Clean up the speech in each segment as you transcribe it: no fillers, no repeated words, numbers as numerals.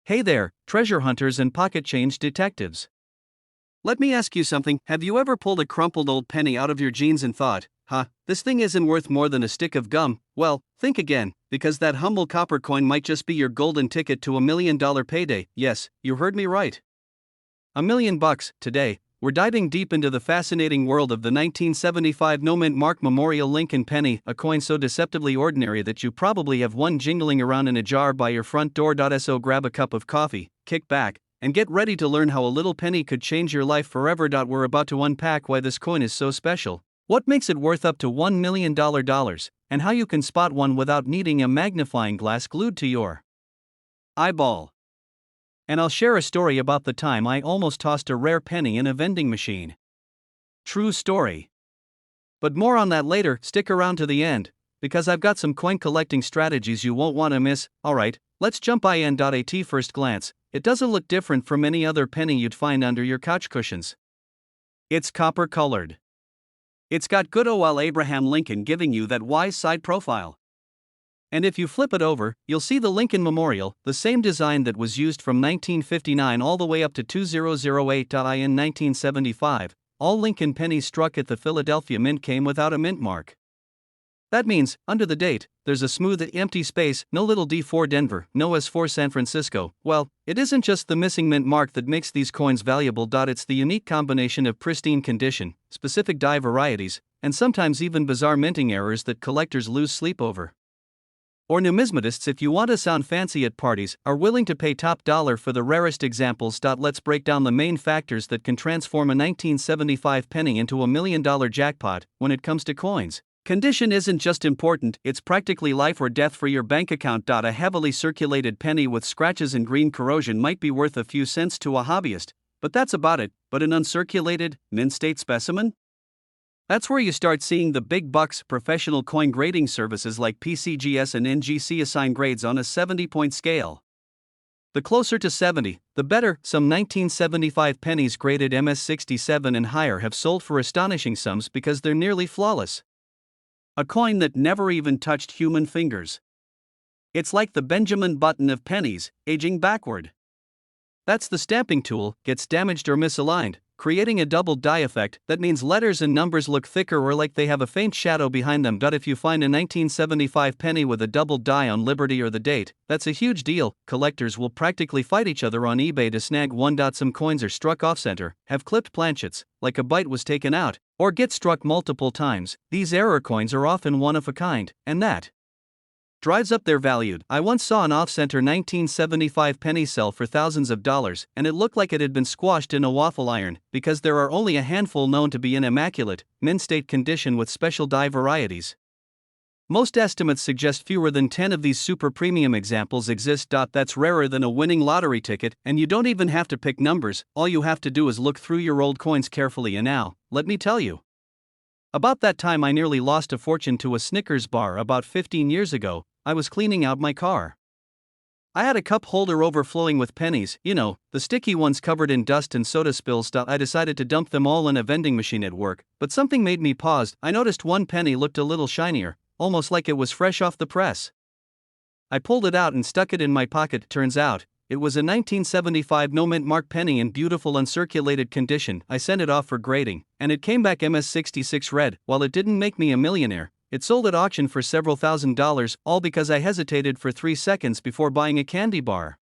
Hey there, treasure hunters and pocket change detectives. Let me ask you something. Have you ever pulled a crumpled old penny out of your jeans and thought, this thing isn't worth more than a stick of gum? Well, think again, because that humble copper coin might just be your golden ticket to $1 million payday. Yes, you heard me right. $1 million. Today, we're diving deep into the fascinating world of the 1975 no-mint mark Memorial Lincoln penny, a coin so deceptively ordinary that you probably have one jingling around in a jar by your front door. So grab a cup of coffee, kick back, and get ready to learn how a little penny could change your life forever. We're about to unpack why this coin is so special, what makes it worth up to $1 million, and how you can spot one without needing a magnifying glass glued to your eyeball. And I'll share a story about the time I almost tossed a rare penny in a vending machine. True story. But more on that later. Stick around to the end, because I've got some coin collecting strategies you won't want to miss. Alright, let's jump in. At first glance, it doesn't look different from any other penny you'd find under your couch cushions. It's copper colored. It's got good old Abraham Lincoln giving you that wise side profile. And if you flip it over, you'll see the Lincoln Memorial, the same design that was used from 1959 all the way up to 2008. In 1975, all Lincoln pennies struck at the Philadelphia Mint came without a mint mark. That means, under the date, there's a smooth empty space, no little D for Denver, no S for San Francisco. Well, it isn't just the missing mint mark that makes these coins valuable. It's the unique combination of pristine condition, specific die varieties, and sometimes even bizarre minting errors that collectors lose sleep over. Or numismatists, if you want to sound fancy at parties, are willing to pay top dollar for the rarest examples. Let's break down the main factors that can transform a 1975 penny into $1 million jackpot when it comes to coins. Condition isn't just important, it's practically life or death for your bank account. A heavily circulated penny with scratches and green corrosion might be worth a few cents to a hobbyist, but that's about it. But an uncirculated, mint state specimen? That's where you start seeing the big bucks. Professional coin grading services like PCGS and NGC assign grades on a 70-point scale. The closer to 70, the better. Some 1975 pennies graded MS67 and higher have sold for astonishing sums because they're nearly flawless. A coin that never even touched human fingers. It's like the Benjamin Button of pennies, aging backward. That's the stamping tool, gets damaged or misaligned, creating a double die effect. That means letters and numbers look thicker or like they have a faint shadow behind them. If you find a 1975 penny with a double die on Liberty or the date, that's a huge deal. Collectors will practically fight each other on eBay to snag one. Some coins are struck off-center, have clipped planchets, like a bite was taken out, or get struck multiple times. These error coins are often one of a kind, and that drives up their value. I once saw an off-center 1975 penny sell for thousands of dollars, and it looked like it had been squashed in a waffle iron, because there are only a handful known to be in immaculate, mint state condition with special die varieties. Most estimates suggest fewer than 10 of these super premium examples exist. That's rarer than a winning lottery ticket, and you don't even have to pick numbers. All you have to do is look through your old coins carefully. And now, let me tell you about that time I nearly lost a fortune to a Snickers bar. About 15 years ago, I was cleaning out my car. I had a cup holder overflowing with pennies, the sticky ones covered in dust and soda spills. I decided to dump them all in a vending machine at work, but something made me pause. I noticed one penny looked a little shinier, almost like it was fresh off the press. I pulled it out and stuck it in my pocket. Turns out, it was a 1975 no-mint mark penny in beautiful uncirculated condition. I sent it off for grading, and it came back MS66 red. While it didn't make me a millionaire, it sold at auction for several $1,000s, all because I hesitated for 3 seconds before buying a candy bar.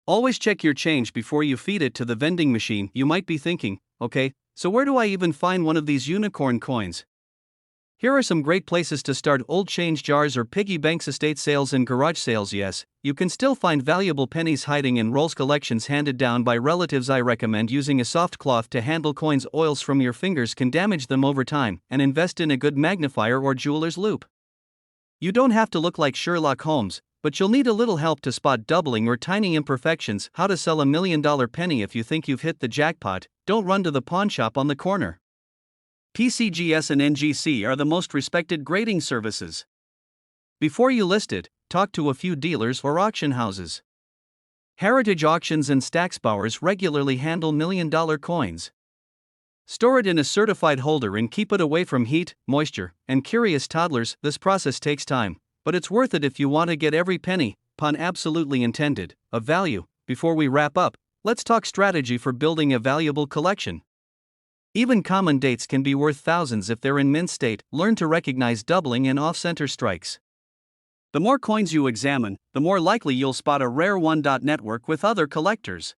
Always check your change before you feed it to the vending machine. You might be thinking, okay, so where do I even find one of these unicorn coins? Here are some great places to start: old change jars or piggy banks, estate sales and garage sales. Yes, you can still find valuable pennies hiding in rolls, collections handed down by relatives. I recommend using a soft cloth to handle coins. Oils from your fingers can damage them over time, and invest in a good magnifier or jeweler's loupe. You don't have to look like Sherlock Holmes, but you'll need a little help to spot doubling or tiny imperfections. How to sell $1 million penny. If you think you've hit the jackpot, don't run to the pawn shop on the corner. PCGS and NGC are the most respected grading services. Before you list it, talk to a few dealers or auction houses. Heritage Auctions and Stacksbowers regularly handle $1 million coins. Store it in a certified holder and keep it away from heat, moisture, and curious toddlers. This process takes time, but it's worth it if you want to get every penny, pun absolutely intended, of value before we wrap up, let's talk strategy for building a valuable collection. Even common dates can be worth thousands if they're in mint state. Learn to recognize doubling and off-center strikes. The more coins you examine, the more likely you'll spot a rare one. Network with other collectors.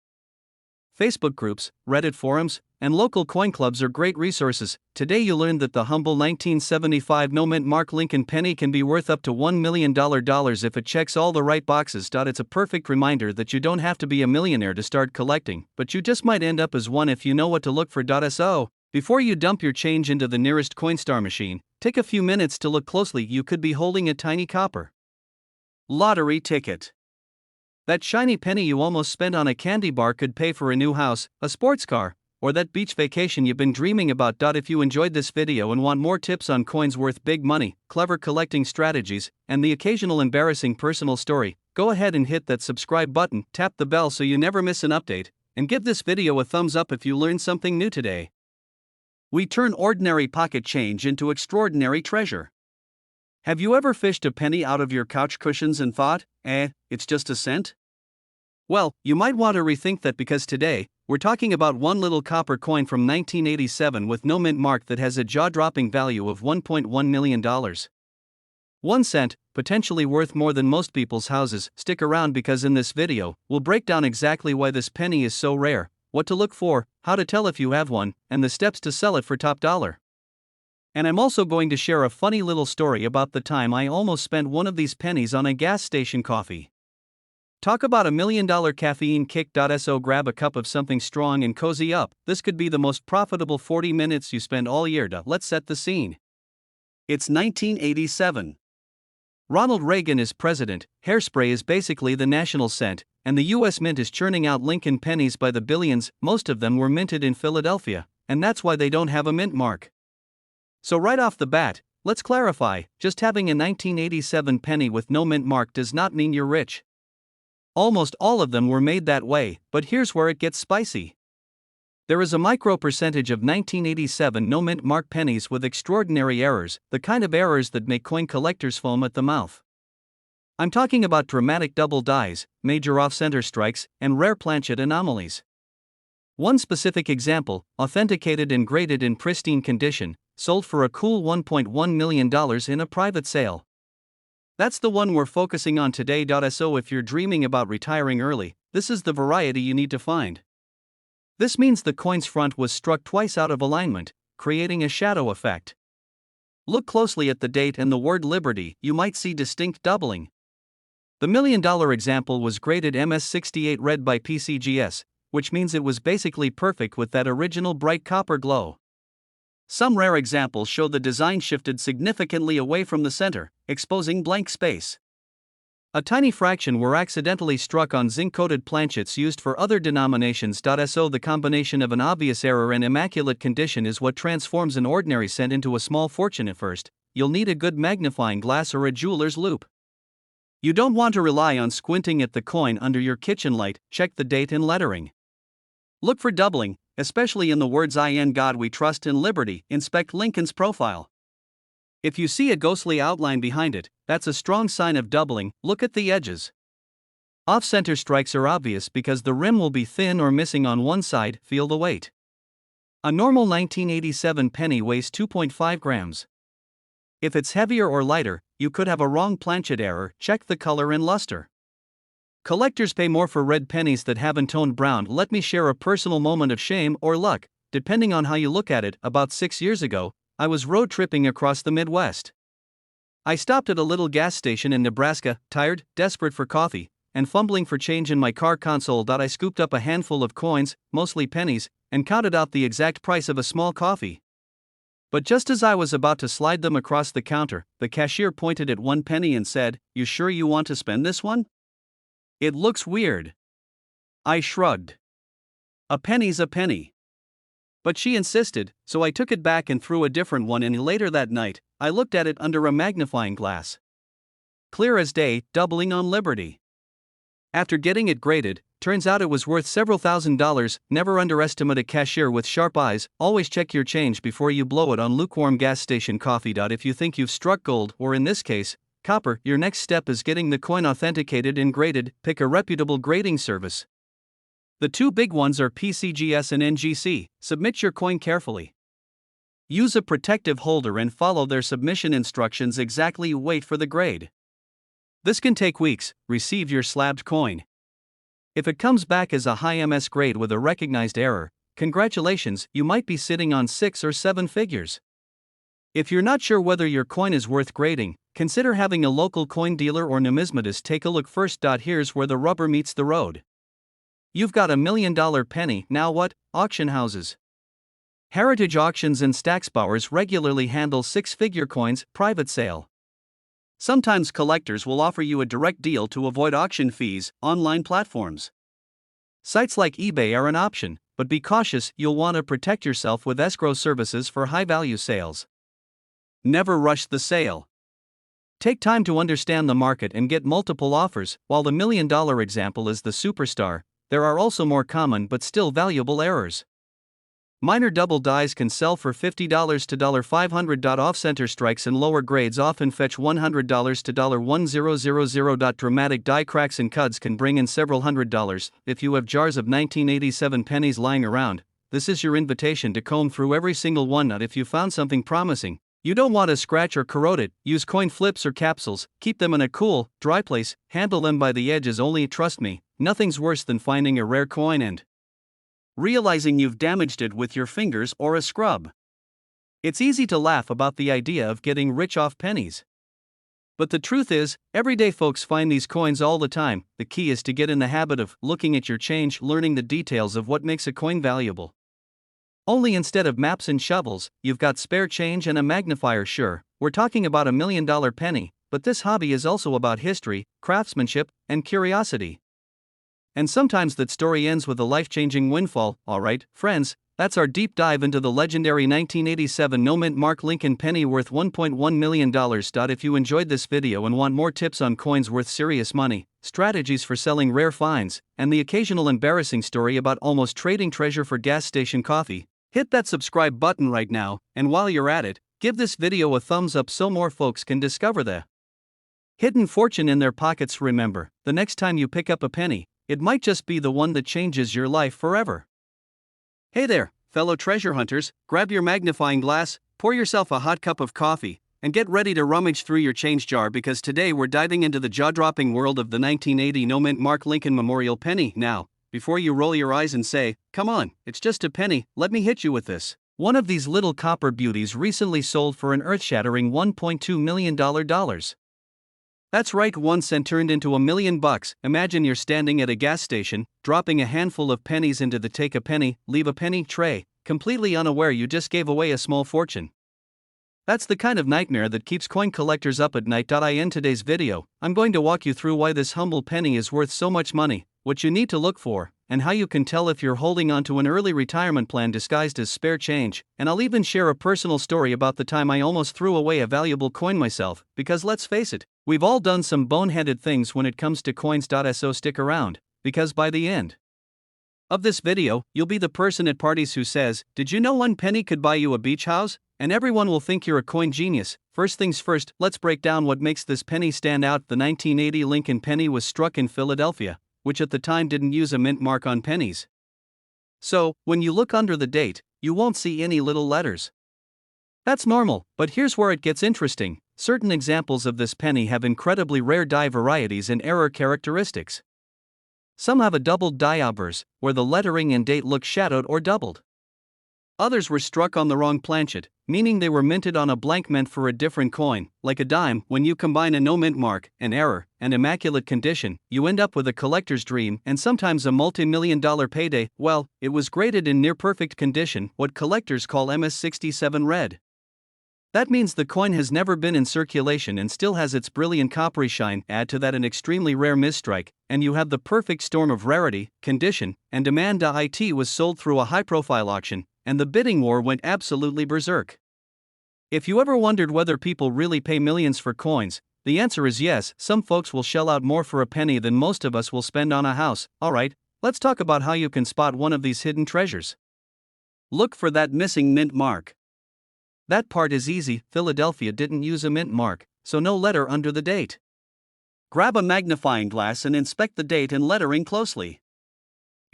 Facebook groups, Reddit forums, and local coin clubs are great resources. Today you learned that the humble 1975 no-mint mark Lincoln penny can be worth up to $1 million if it checks all the right boxes. It's a perfect reminder that you don't have to be a millionaire to start collecting, but you just might end up as one if you know what to look for. So, before you dump your change into the nearest Coinstar machine, take a few minutes to look closely. You could be holding a tiny copper lottery ticket. That shiny penny you almost spent on a candy bar could pay for a new house, a sports car, or that beach vacation you've been dreaming about. If you enjoyed this video and want more tips on coins worth big money, clever collecting strategies, and the occasional embarrassing personal story, go ahead and hit that subscribe button, tap the bell so you never miss an update, and give this video a thumbs up if you learned something new today. We turn ordinary pocket change into extraordinary treasure. Have you ever fished a penny out of your couch cushions and thought, it's just a cent? Well, you might want to rethink that, because today, we're talking about one little copper coin from 1987 with no mint mark that has a jaw-dropping value of $1.1 million. 1 cent, potentially worth more than most people's houses. Stick around, because in this video, we'll break down exactly why this penny is so rare, what to look for, how to tell if you have one, and the steps to sell it for top dollar. And I'm also going to share a funny little story about the time I almost spent one of these pennies on a gas station coffee. Talk about $1 million caffeine kick. So grab a cup of something strong and cozy up. This could be the most profitable 40 minutes you spend all year. Let's set the scene. It's 1987. Ronald Reagan is president, hairspray is basically the national scent, and the US Mint is churning out Lincoln pennies by the billions. Most of them were minted in Philadelphia, and that's why they don't have a mint mark. So right off the bat, let's clarify, just having a 1987 penny with no mint mark does not mean you're rich. Almost all of them were made that way, but here's where it gets spicy. There is a micro percentage of 1987 no mint mark pennies with extraordinary errors, the kind of errors that make coin collectors foam at the mouth. I'm talking about dramatic double dies, major off-center strikes, and rare planchet anomalies. One specific example, authenticated and graded in pristine condition, sold for a cool $1.1 million in a private sale. That's the one we're focusing on today. So if you're dreaming about retiring early, this is the variety you need to find. This means the coin's front was struck twice out of alignment, creating a shadow effect. Look closely at the date and the word Liberty, you might see distinct doubling. The $1 million example was graded MS68 red by PCGS, which means it was basically perfect with that original bright copper glow. Some rare examples show the design shifted significantly away from the center, exposing blank space. A tiny fraction were accidentally struck on zinc-coated planchets used for other denominations. So the combination of an obvious error and immaculate condition is what transforms an ordinary cent into a small fortune. At first, you'll need a good magnifying glass or a jeweler's loupe. You don't want to rely on squinting at the coin under your kitchen light. Check the date and lettering. Look for doubling, especially in the words "In God We Trust" and "Liberty." Inspect Lincoln's profile. If you see a ghostly outline behind it, that's a strong sign of doubling. Look at the edges. Off-center strikes are obvious because the rim will be thin or missing on one side. Feel the weight. A normal 1987 penny weighs 2.5 grams. If it's heavier or lighter, you could have a wrong planchet error. Check the color and luster. Collectors pay more for red pennies that haven't toned brown. Let me share a personal moment of shame or luck, depending on how you look at it. About 6 years ago, I was road tripping across the Midwest. I stopped at a little gas station in Nebraska, tired, desperate for coffee, and fumbling for change in my car console. I scooped up a handful of coins, mostly pennies, and counted out the exact price of a small coffee. But just as I was about to slide them across the counter, the cashier pointed at one penny and said, "You sure you want to spend this one? It looks weird." I shrugged. A penny's a penny. But she insisted, so I took it back and threw a different one in. Later that night, I looked at it under a magnifying glass. Clear as day, doubling on Liberty. After getting it graded, turns out it was worth several $1,000s. Never underestimate a cashier with sharp eyes. Always check your change before you blow it on lukewarm gas station coffee. If you think you've struck gold, or in this case, copper, your next step is getting the coin authenticated and graded. Pick a reputable grading service. The two big ones are PCGS and NGC. Submit your coin carefully. Use a protective holder and follow their submission instructions exactly. Wait for the grade. This can take weeks. Receive your slabbed coin. If it comes back as a high MS grade with a recognized error, congratulations, you might be sitting on 6 or 7 figures. If you're not sure whether your coin is worth grading, consider having a local coin dealer or numismatist take a look first. Here's where the rubber meets the road. You've got $1 million penny, now what? Auction houses. Heritage auctions and Stacksbowers regularly handle 6-figure coins, private sale. Sometimes collectors will offer you a direct deal to avoid auction fees. Online platforms. Sites like eBay are an option, but be cautious, you'll want to protect yourself with escrow services for high-value sales. Never rush the sale. Take time to understand the market and get multiple offers. While the $1 million example is the superstar, there are also more common but still valuable errors. Minor double dies can sell for $50 to $500. Off-center strikes and lower grades often fetch $100 to $1,000. Dramatic die cracks and cuts can bring in several $100s. If you have jars of 1987 pennies lying around, this is your invitation to comb through every single one. If you found something promising, you don't want to scratch or corrode it, use coin flips or capsules, keep them in a cool, dry place, handle them by the edges only. Trust me, nothing's worse than finding a rare coin and realizing you've damaged it with your fingers or a scrub. It's easy to laugh about the idea of getting rich off pennies. But the truth is, everyday folks find these coins all the time. The key is to get in the habit of looking at your change, learning the details of what makes a coin valuable. Only instead of maps and shovels, you've got spare change and a magnifier. Sure, we're talking about $1 million penny, but this hobby is also about history, craftsmanship, and curiosity. And sometimes that story ends with a life-changing windfall. Alright, friends, that's our deep dive into the legendary 1987 no-mint mark Lincoln penny worth $1.1 million. If you enjoyed this video and want more tips on coins worth serious money, strategies for selling rare finds, and the occasional embarrassing story about almost trading treasure for gas station coffee, hit that subscribe button right now, and while you're at it, give this video a thumbs up so more folks can discover the hidden fortune in their pockets. Remember, the next time you pick up a penny, it might just be the one that changes your life forever. Hey there, fellow treasure hunters, grab your magnifying glass, pour yourself a hot cup of coffee, and get ready to rummage through your change jar because today we're diving into the jaw-dropping world of the 1980 no-mint mark Lincoln Memorial penny. Now, before you roll your eyes and say, "Come on, it's just a penny, let me hit you with this." One of these little copper beauties recently sold for an earth-shattering $1.2 million. That's right, 1 cent turned into $1 million. Imagine you're standing at a gas station, dropping a handful of pennies into the take a penny, leave a penny tray, completely unaware you just gave away a small fortune. That's the kind of nightmare that keeps coin collectors up at night. In today's video, I'm going to walk you through why this humble penny is worth so much money, what you need to look for, and how you can tell if you're holding on to an early retirement plan disguised as spare change. And I'll even share a personal story about the time I almost threw away a valuable coin myself, because let's face it, we've all done some boneheaded things when it comes to coins. So stick around, because by the end of this video, you'll be the person at parties who says, "Did you know 1 penny could buy you a beach house?" And everyone will think you're a coin genius. First things first, let's break down what makes this penny stand out. The 1980 Lincoln penny was struck in Philadelphia, which at the time didn't use a mint mark on pennies. So, when you look under the date, you won't see any little letters. That's normal, but here's where it gets interesting. Certain examples of this penny have incredibly rare die varieties and error characteristics. Some have a doubled die obverse, where the lettering and date look shadowed or doubled. Others were struck on the wrong planchet, meaning they were minted on a blank meant for a different coin, like a dime. When you combine a no-mint mark, an error, and immaculate condition, you end up with a collector's dream and sometimes a multi-million-dollar payday. Well, it was graded in near-perfect condition, what collectors call MS67 red. That means the coin has never been in circulation and still has its brilliant coppery shine. Add to that an extremely rare misstrike, and you have the perfect storm of rarity, condition, and demand. It was sold through a high-profile auction, and the bidding war went absolutely berserk. If you ever wondered whether people really pay millions for coins, the answer is yes. Some folks will shell out more for a penny than most of us will spend on a house. Alright, let's talk about how you can spot one of these hidden treasures. Look for that missing mint mark. That part is easy. Philadelphia didn't use a mint mark, so no letter under the date. Grab a magnifying glass and inspect the date and lettering closely.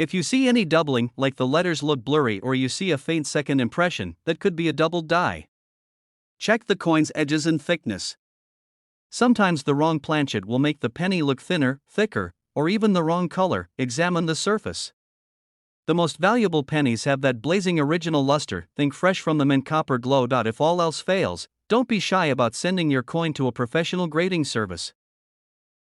If you see any doubling, like the letters look blurry or you see a faint second impression, that could be a doubled die. Check the coin's edges and thickness. Sometimes the wrong planchet will make the penny look thinner, thicker, or even the wrong color. Examine the surface. The most valuable pennies have that blazing original luster. Think fresh from the mint copper glow. If all else fails, don't be shy about sending your coin to a professional grading service.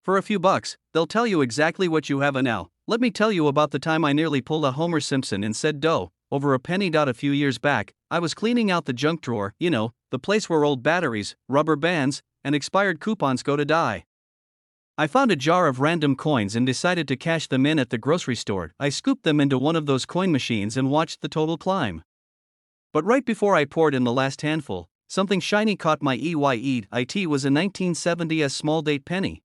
For a few bucks, they'll tell you exactly what you have. And now, let me tell you about the time I nearly pulled a Homer Simpson and said dough over a penny. A few years back, I was cleaning out the junk drawer, the place where old batteries, rubber bands, and expired coupons go to die. I found a jar of random coins and decided to cash them in at the grocery store. I scooped them into one of those coin machines and watched the total climb. But right before I poured in the last handful, something shiny caught my eye. It was a 1970s small date penny.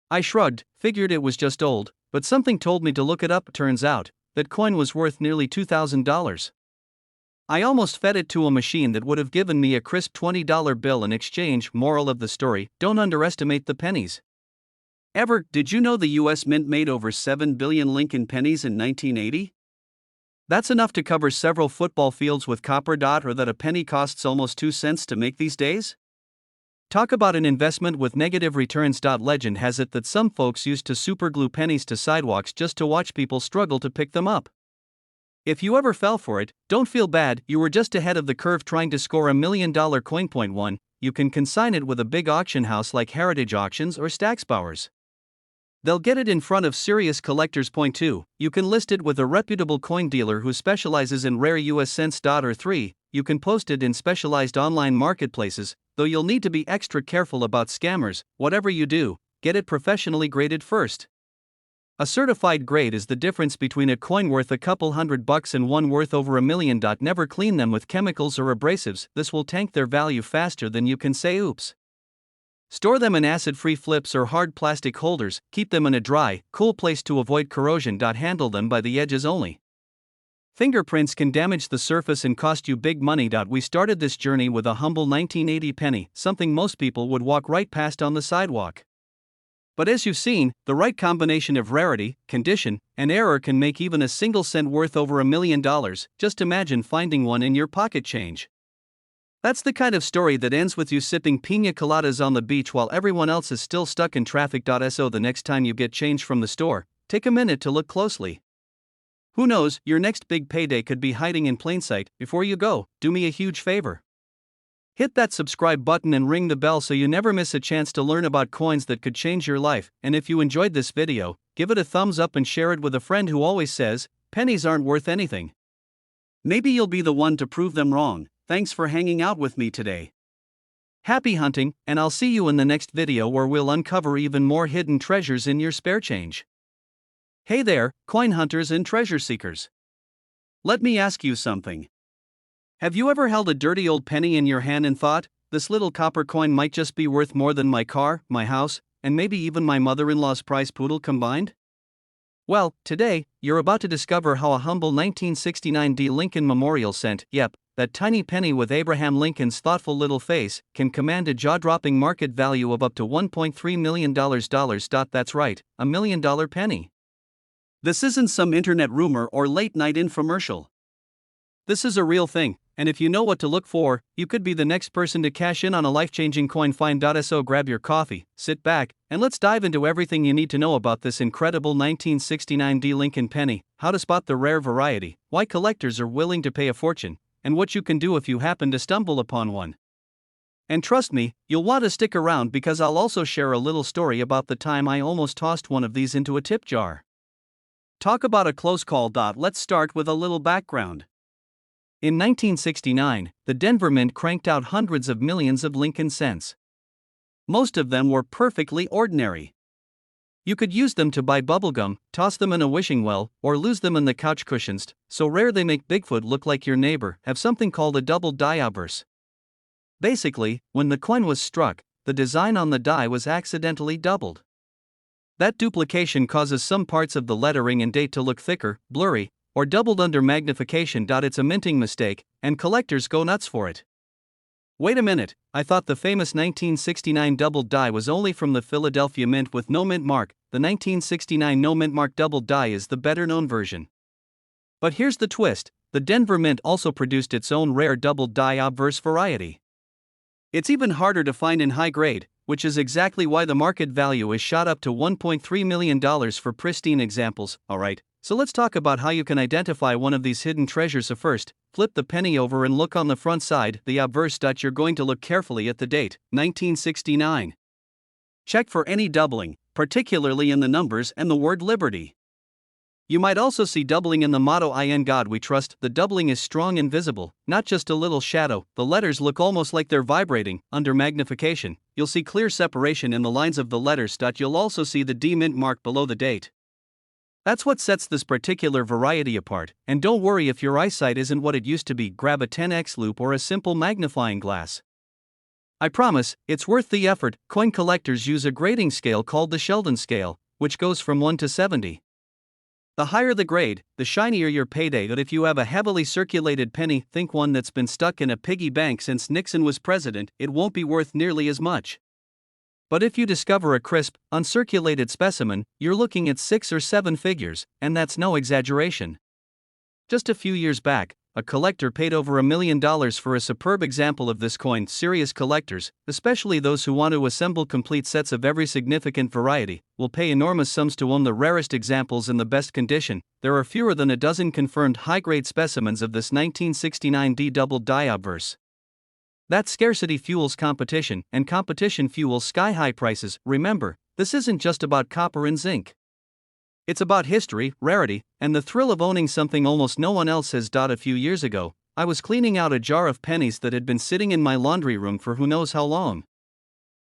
I shrugged, figured it was just old, but something told me to look it up. Turns out, that coin was worth nearly $2,000. I almost fed it to a machine that would have given me a crisp $20 bill in exchange. Moral of the story: don't underestimate the pennies. Did you know the US Mint made over 7 billion Lincoln pennies in 1980? That's enough to cover several football fields with copper. Or that a penny costs almost 2 cents to make these days? Talk about an investment with negative returns. Legend has it that some folks used to superglue pennies to sidewalks just to watch people struggle to pick them up. If you ever fell for it, don't feel bad. You were just ahead of the curve trying to score $1 million coin. Point 1, you can consign it with a big auction house like Heritage Auctions or Stacksbowers. They'll get it in front of serious collectors. Point 2, you can list it with a reputable coin dealer who specializes in rare US cents. Or 3, you can post it in specialized online marketplaces, though you'll need to be extra careful about scammers. Whatever you do, get it professionally graded first. A certified grade is the difference between a coin worth a couple $100 and one worth over $1 million. Never clean them with chemicals or abrasives, this will tank their value faster than you can say oops. Store them in acid-free flips or hard plastic holders. Keep them in a dry, cool place to avoid corrosion. Handle them by the edges only. Fingerprints can damage the surface and cost you big money. We started this journey with a humble 1980 penny, something most people would walk right past on the sidewalk. But as you've seen, the right combination of rarity, condition, and error can make even a single cent worth over $1 million. Just imagine finding one in your pocket change. That's the kind of story that ends with you sipping piña coladas on the beach while everyone else is still stuck in traffic. So the next time you get change from the store, take a minute to look closely. Who knows, your next big payday could be hiding in plain sight. Before you go, do me a huge favor. Hit that subscribe button and ring the bell so you never miss a chance to learn about coins that could change your life. And if you enjoyed this video, give it a thumbs up and share it with a friend who always says, pennies aren't worth anything. Maybe you'll be the one to prove them wrong. Thanks for hanging out with me today. Happy hunting, and I'll see you in the next video where we'll uncover even more hidden treasures in your spare change. Hey there, coin hunters and treasure seekers. Let me ask you something. Have you ever held a dirty old penny in your hand and thought, this little copper coin might just be worth more than my car, my house, and maybe even my mother-in-law's prize poodle combined? Well, today, you're about to discover how a humble 1969 Lincoln Memorial cent, that tiny penny with Abraham Lincoln's thoughtful little face, can command a jaw-dropping market value of up to $1.3 million. That's right, $1 million penny. This isn't some internet rumor or late-night infomercial. This is a real thing, and if you know what to look for, you could be the next person to cash in on a life-changing coin find. So grab your coffee, sit back, and let's dive into everything you need to know about this incredible 1969 Lincoln penny, how to spot the rare variety, why collectors are willing to pay a fortune, and what you can do if you happen to stumble upon one. And trust me, you'll want to stick around because I'll also share a little story about the time I almost tossed one of these into a tip jar. Talk about a close call. Let's start with a little background. In 1969, the Denver Mint cranked out hundreds of millions of Lincoln cents. Most of them were perfectly ordinary. You could use them to buy bubblegum, toss them in a wishing well, or lose them in the couch cushions, so rare they make Bigfoot look like your neighbor. Have something called a double die obverse. Basically, when the coin was struck, the design on the die was accidentally doubled. That duplication causes some parts of the lettering and date to look thicker, blurry, or doubled under magnification. It's a minting mistake, and collectors go nuts for it. Wait a minute, I thought the famous 1969 doubled die was only from the Philadelphia Mint with no mint mark. The 1969 no mint mark doubled die is the better known version. But here's the twist, the Denver Mint also produced its own rare doubled die obverse variety. It's even harder to find in high grade, which is exactly why the market value is shot up to $1.3 million for pristine examples. Alright, so let's talk about how you can identify one of these hidden treasures. First, flip the penny over and look on the front side, the obverse. You're going to look carefully at the date, 1969. Check for any doubling, particularly in the numbers and the word Liberty. You might also see doubling in the motto "In God We Trust." The doubling is strong and visible, not just a little shadow. The letters look almost like they're vibrating. Under magnification, you'll see clear separation in the lines of the letters. You'll also see the D mint mark below the date. That's what sets this particular variety apart, and don't worry if your eyesight isn't what it used to be. Grab a 10x loupe or a simple magnifying glass. I promise, it's worth the effort. Coin collectors use a grading scale called the Sheldon scale, which goes from 1 to 70. The higher the grade, the shinier your payday. But if you have a heavily circulated penny, think one that's been stuck in a piggy bank since Nixon was president, it won't be worth nearly as much. But if you discover a crisp, uncirculated specimen, you're looking at 6 or 7 figures, and that's no exaggeration. Just a few years back, a collector paid over $1 million for a superb example of this coin. Serious collectors, especially those who want to assemble complete sets of every significant variety, will pay enormous sums to own the rarest examples in the best condition. There are fewer than a dozen confirmed high-grade specimens of this 1969 D double die obverse. That scarcity fuels competition, and competition fuels sky-high prices. Remember, this isn't just about copper and zinc. It's about history, rarity, and the thrill of owning something almost no one else has. A few years ago, I was cleaning out a jar of pennies that had been sitting in my laundry room for who knows how long.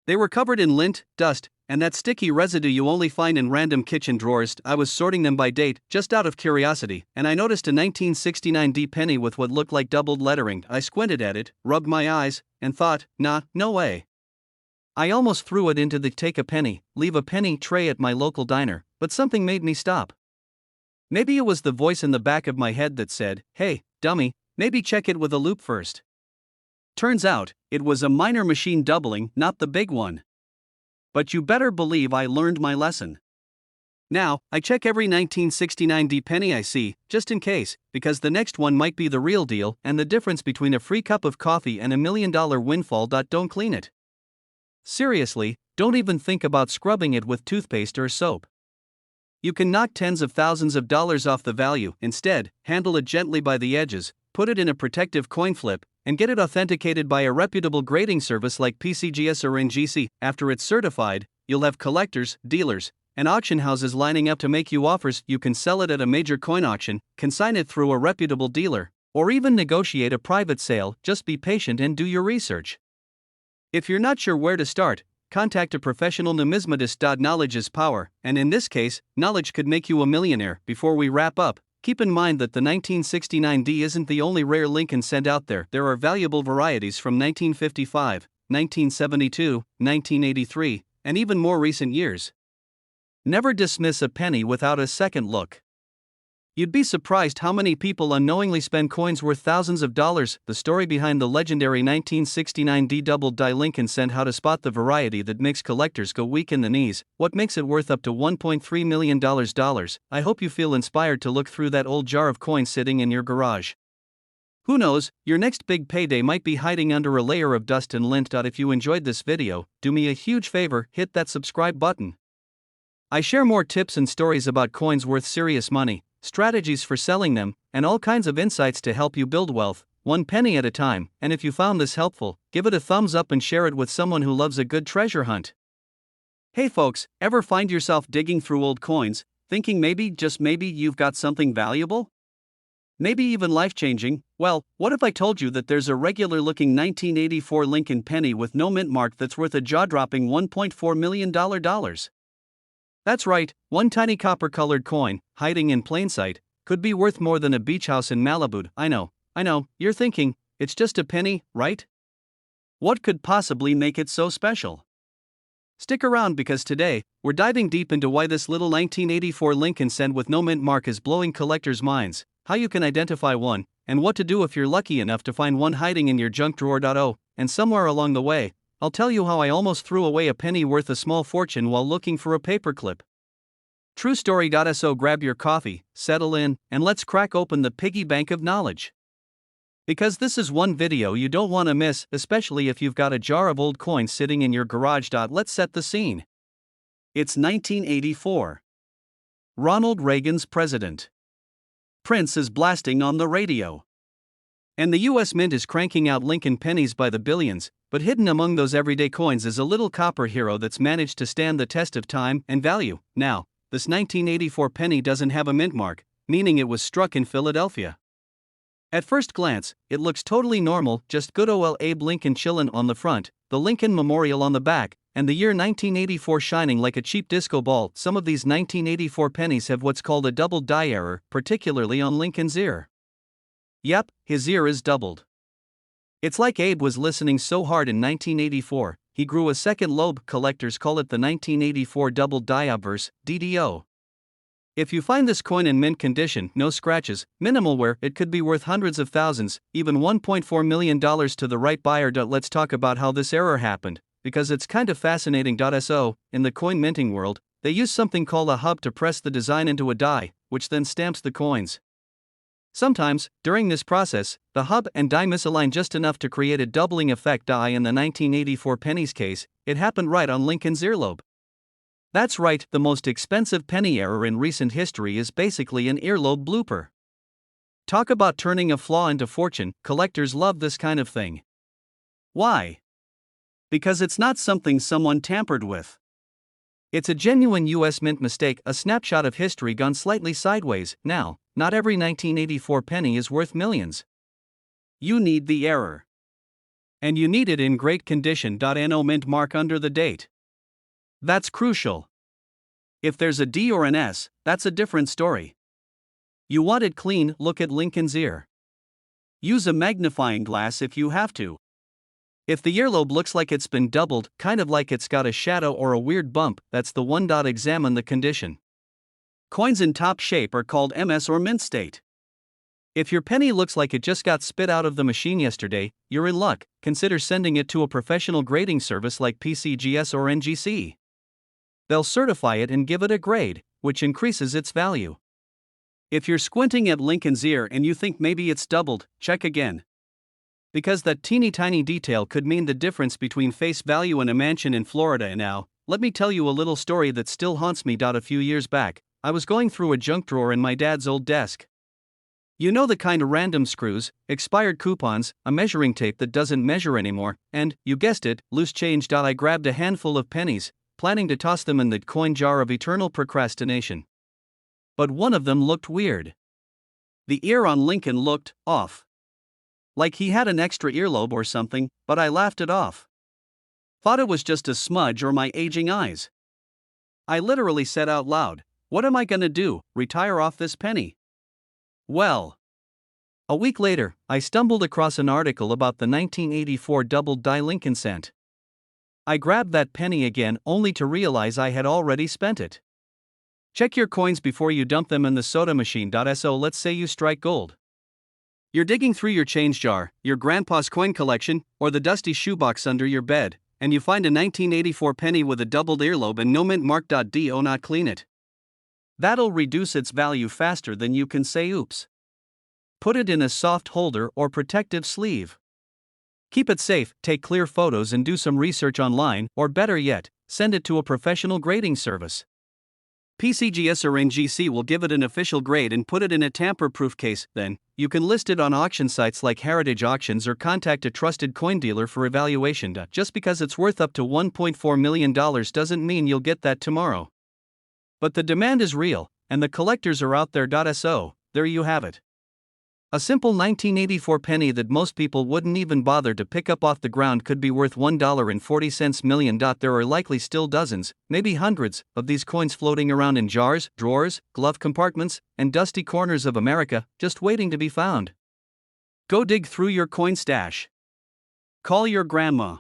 They were covered in lint, dust, and that sticky residue you only find in random kitchen drawers. I was sorting them by date, just out of curiosity, and I noticed a 1969 D penny with what looked like doubled lettering. I squinted at it, rubbed my eyes, and thought, nah, no way. I almost threw it into the take a penny, leave a penny tray at my local diner, but something made me stop. Maybe it was the voice in the back of my head that said, "Hey, dummy, maybe check it with a loupe first." Turns out, it was a minor machine doubling, not the big one. But you better believe I learned my lesson. Now, I check every 1969 D penny I see, just in case, because the next one might be the real deal, and the difference between a free cup of coffee and $1 million windfall. Don't clean it. Seriously, don't even think about scrubbing it with toothpaste or soap. You can knock tens of thousands of dollars off the value. Instead, handle it gently by the edges, put it in a protective coin flip, and get it authenticated by a reputable grading service like PCGS or NGC. After it's certified, you'll have collectors, dealers, and auction houses lining up to make you offers. You can sell it at a major coin auction, consign it through a reputable dealer, or even negotiate a private sale. Just be patient and do your research. If you're not sure where to start, contact a professional numismatist. Knowledge is power, and in this case, knowledge could make you a millionaire. Before we wrap up, keep in mind that the 1969 D isn't the only rare Lincoln cent out there. There are valuable varieties from 1955, 1972, 1983, and even more recent years. Never dismiss a penny without a second look. You'd be surprised how many people unknowingly spend coins worth thousands of dollars. The story behind the legendary 1969 D double die Lincoln cent. How to spot the variety that makes collectors go weak in the knees. What makes it worth up to $1.3 million. I hope you feel inspired to look through that old jar of coins sitting in your garage. Who knows, your next big payday might be hiding under a layer of dust and lint. If you enjoyed this video, do me a huge favor, hit that subscribe button. I share more tips and stories about coins worth serious money, strategies for selling them, and all kinds of insights to help you build wealth, one penny at a time. And if you found this helpful, give it a thumbs up and share it with someone who loves a good treasure hunt. Hey folks, ever find yourself digging through old coins, thinking maybe, just maybe, you've got something valuable? Maybe even life-changing? Well, what if I told you that there's a regular-looking 1984 Lincoln penny with no mint mark that's worth a jaw-dropping $1.4 million? That's right, one tiny copper-colored coin, hiding in plain sight, could be worth more than a beach house in Malibu. I know, you're thinking, it's just a penny, right? What could possibly make it so special? Stick around because today, we're diving deep into why this little 1984 Lincoln cent with no mint mark is blowing collectors' minds. how you can identify one, and what to do if you're lucky enough to find one hiding in your junk drawer. Oh, and somewhere along the way, I'll tell you how I almost threw away a penny worth a small fortune while looking for a paperclip. True story. So grab your coffee, settle in, and let's crack open the piggy bank of knowledge. Because this is one video you don't want to miss, especially if you've got a jar of old coins sitting in your garage. Let's set the scene. It's 1984. Ronald Reagan's president. Prince is blasting on the radio. And the US Mint is cranking out Lincoln pennies by the billions, but hidden among those everyday coins is a little copper hero that's managed to stand the test of time and value. Now, this 1984 penny doesn't have a mint mark, meaning it was struck in Philadelphia. At first glance, it looks totally normal, just good ol' Abe Lincoln chillin' on the front, the Lincoln Memorial on the back, and the year 1984 shining like a cheap disco ball. Some of these 1984 pennies have what's called a double die error, particularly on Lincoln's ear. Yep, his ear is doubled. It's like Abe was listening so hard in 1984, he grew a second lobe. Collectors call it the 1984 double die obverse, DDO. If you find this coin in mint condition, no scratches, minimal wear, it could be worth hundreds of thousands, even $1.4 million to the right buyer. Let's talk about how this error happened, because it's kind of fascinating. So, in the coin minting world, they use something called a hub to press the design into a die, which then stamps the coins. Sometimes, during this process, the hub and die misalign just enough to create a doubling effect. In the 1984 pennies case, it happened right on Lincoln's earlobe. That's right, the most expensive penny error in recent history is basically an earlobe blooper. Talk about turning a flaw into fortune. Collectors love this kind of thing. Why? Because it's not something someone tampered with. It's a genuine US Mint mistake, a snapshot of history gone slightly sideways. Now, not every 1984 penny is worth millions. You need the error. And you need it in great condition. No mint mark under the date. That's crucial. If there's a D or an S, that's a different story. You want it clean. Look at Lincoln's ear. Use a magnifying glass if you have to. If the earlobe looks like it's been doubled, kind of like it's got a shadow or a weird bump, that's the one. Examine the condition. Coins in top shape are called MS or mint state. If your penny looks like it just got spit out of the machine yesterday, you're in luck. Consider sending it to a professional grading service like PCGS or NGC. They'll certify it and give it a grade, which increases its value. If you're squinting at Lincoln's ear and you think maybe it's doubled, check again. Because that teeny tiny detail could mean the difference between face value and a mansion in Florida. And now, let me tell you a little story that still haunts me. A few years back, I was going through a junk drawer in my dad's old desk. You know, the kind of random screws, expired coupons, a measuring tape that doesn't measure anymore, and, you guessed it, loose change. I grabbed a handful of pennies, planning to toss them in the coin jar of eternal procrastination. But one of them looked weird. The ear on Lincoln looked off. Like he had an extra earlobe or something, but I laughed it off. Thought it was just a smudge or my aging eyes. I literally said out loud, "What am I gonna do, retire off this penny?" Well, a week later, I stumbled across an article about the 1984 double die Lincoln cent. I grabbed that penny again, only to realize I had already spent it. Check your coins before you dump them in the soda machine. So let's say you strike gold. You're digging through your change jar, your grandpa's coin collection, or the dusty shoebox under your bed, and you find a 1984 penny with a doubled earlobe and no mint mark. Do not clean it. That'll reduce its value faster than you can say oops. Put it in a soft holder or protective sleeve. Keep it safe, take clear photos and do some research online, or better yet, send it to a professional grading service. PCGS or NGC will give it an official grade and put it in a tamper-proof case. Then, you can list it on auction sites like Heritage Auctions or contact a trusted coin dealer for evaluation. Just because it's worth up to $1.4 million doesn't mean you'll get that tomorrow. But the demand is real, and the collectors are out there. So, there you have it. A simple 1984 penny that most people wouldn't even bother to pick up off the ground could be worth $1.40 million. There are likely still dozens, maybe hundreds, of these coins floating around in jars, drawers, glove compartments, and dusty corners of America, just waiting to be found. Go dig through your coin stash. Call your grandma.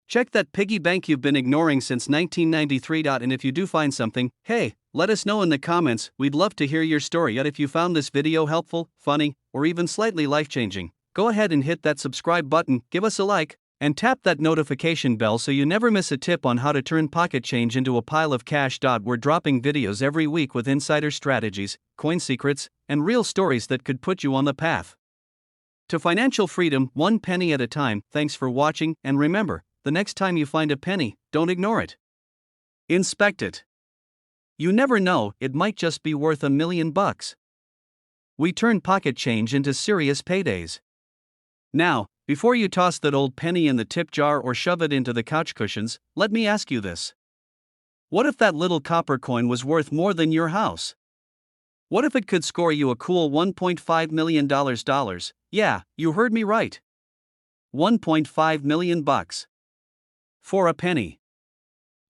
Check that piggy bank you've been ignoring since 1993. And if you do find something, hey, Let us know in the comments, we'd love to hear your story. And if you found this video helpful, funny, or even slightly life-changing, go ahead and hit that subscribe button, give us a like, and tap that notification bell so you never miss a tip on how to turn pocket change into a pile of cash. We're dropping videos every week with insider strategies, coin secrets, and real stories that could put you on the path to financial freedom, one penny at a time. Thanks for watching, and remember, the next time you find a penny, don't ignore it. Inspect it. You never know, it might just be worth $1 million. We turn pocket change into serious paydays. Now, before you toss that old penny in the tip jar or shove it into the couch cushions, let me ask you this. What if that little copper coin was worth more than your house? What if it could score you a cool $1.5 million? Yeah, you heard me right. $1.5 million. For a penny.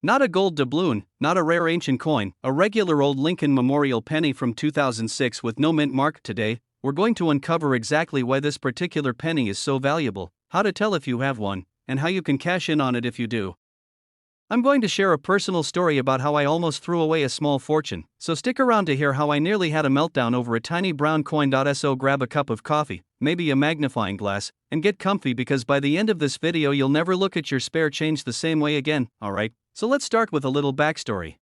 Not a gold doubloon, not a rare ancient coin, a regular old Lincoln Memorial penny from 2006 with no mint mark. Today, we're going to uncover exactly why this particular penny is so valuable, how to tell if you have one, and how you can cash in on it if you do. I'm going to share a personal story about how I almost threw away a small fortune, so stick around to hear how I nearly had a meltdown over a tiny brown coin. So grab a cup of coffee, maybe a magnifying glass, and get comfy because by the end of this video you'll never look at your spare change the same way again. Alright, so let's start with a little backstory.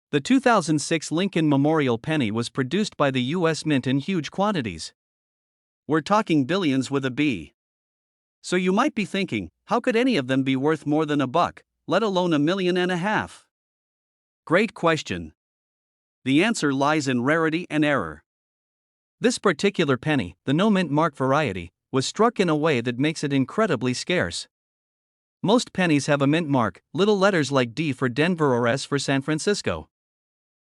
The 2006 Lincoln Memorial penny was produced by the US Mint in huge quantities. We're talking billions with a B. So you might be thinking, how could any of them be worth more than $1, let alone $1.5 million? Great question. The answer lies in rarity and error. This particular penny, the no mint mark variety, was struck in a way that makes it incredibly scarce. Most pennies have a mint mark, little letters like D for Denver or S for San Francisco.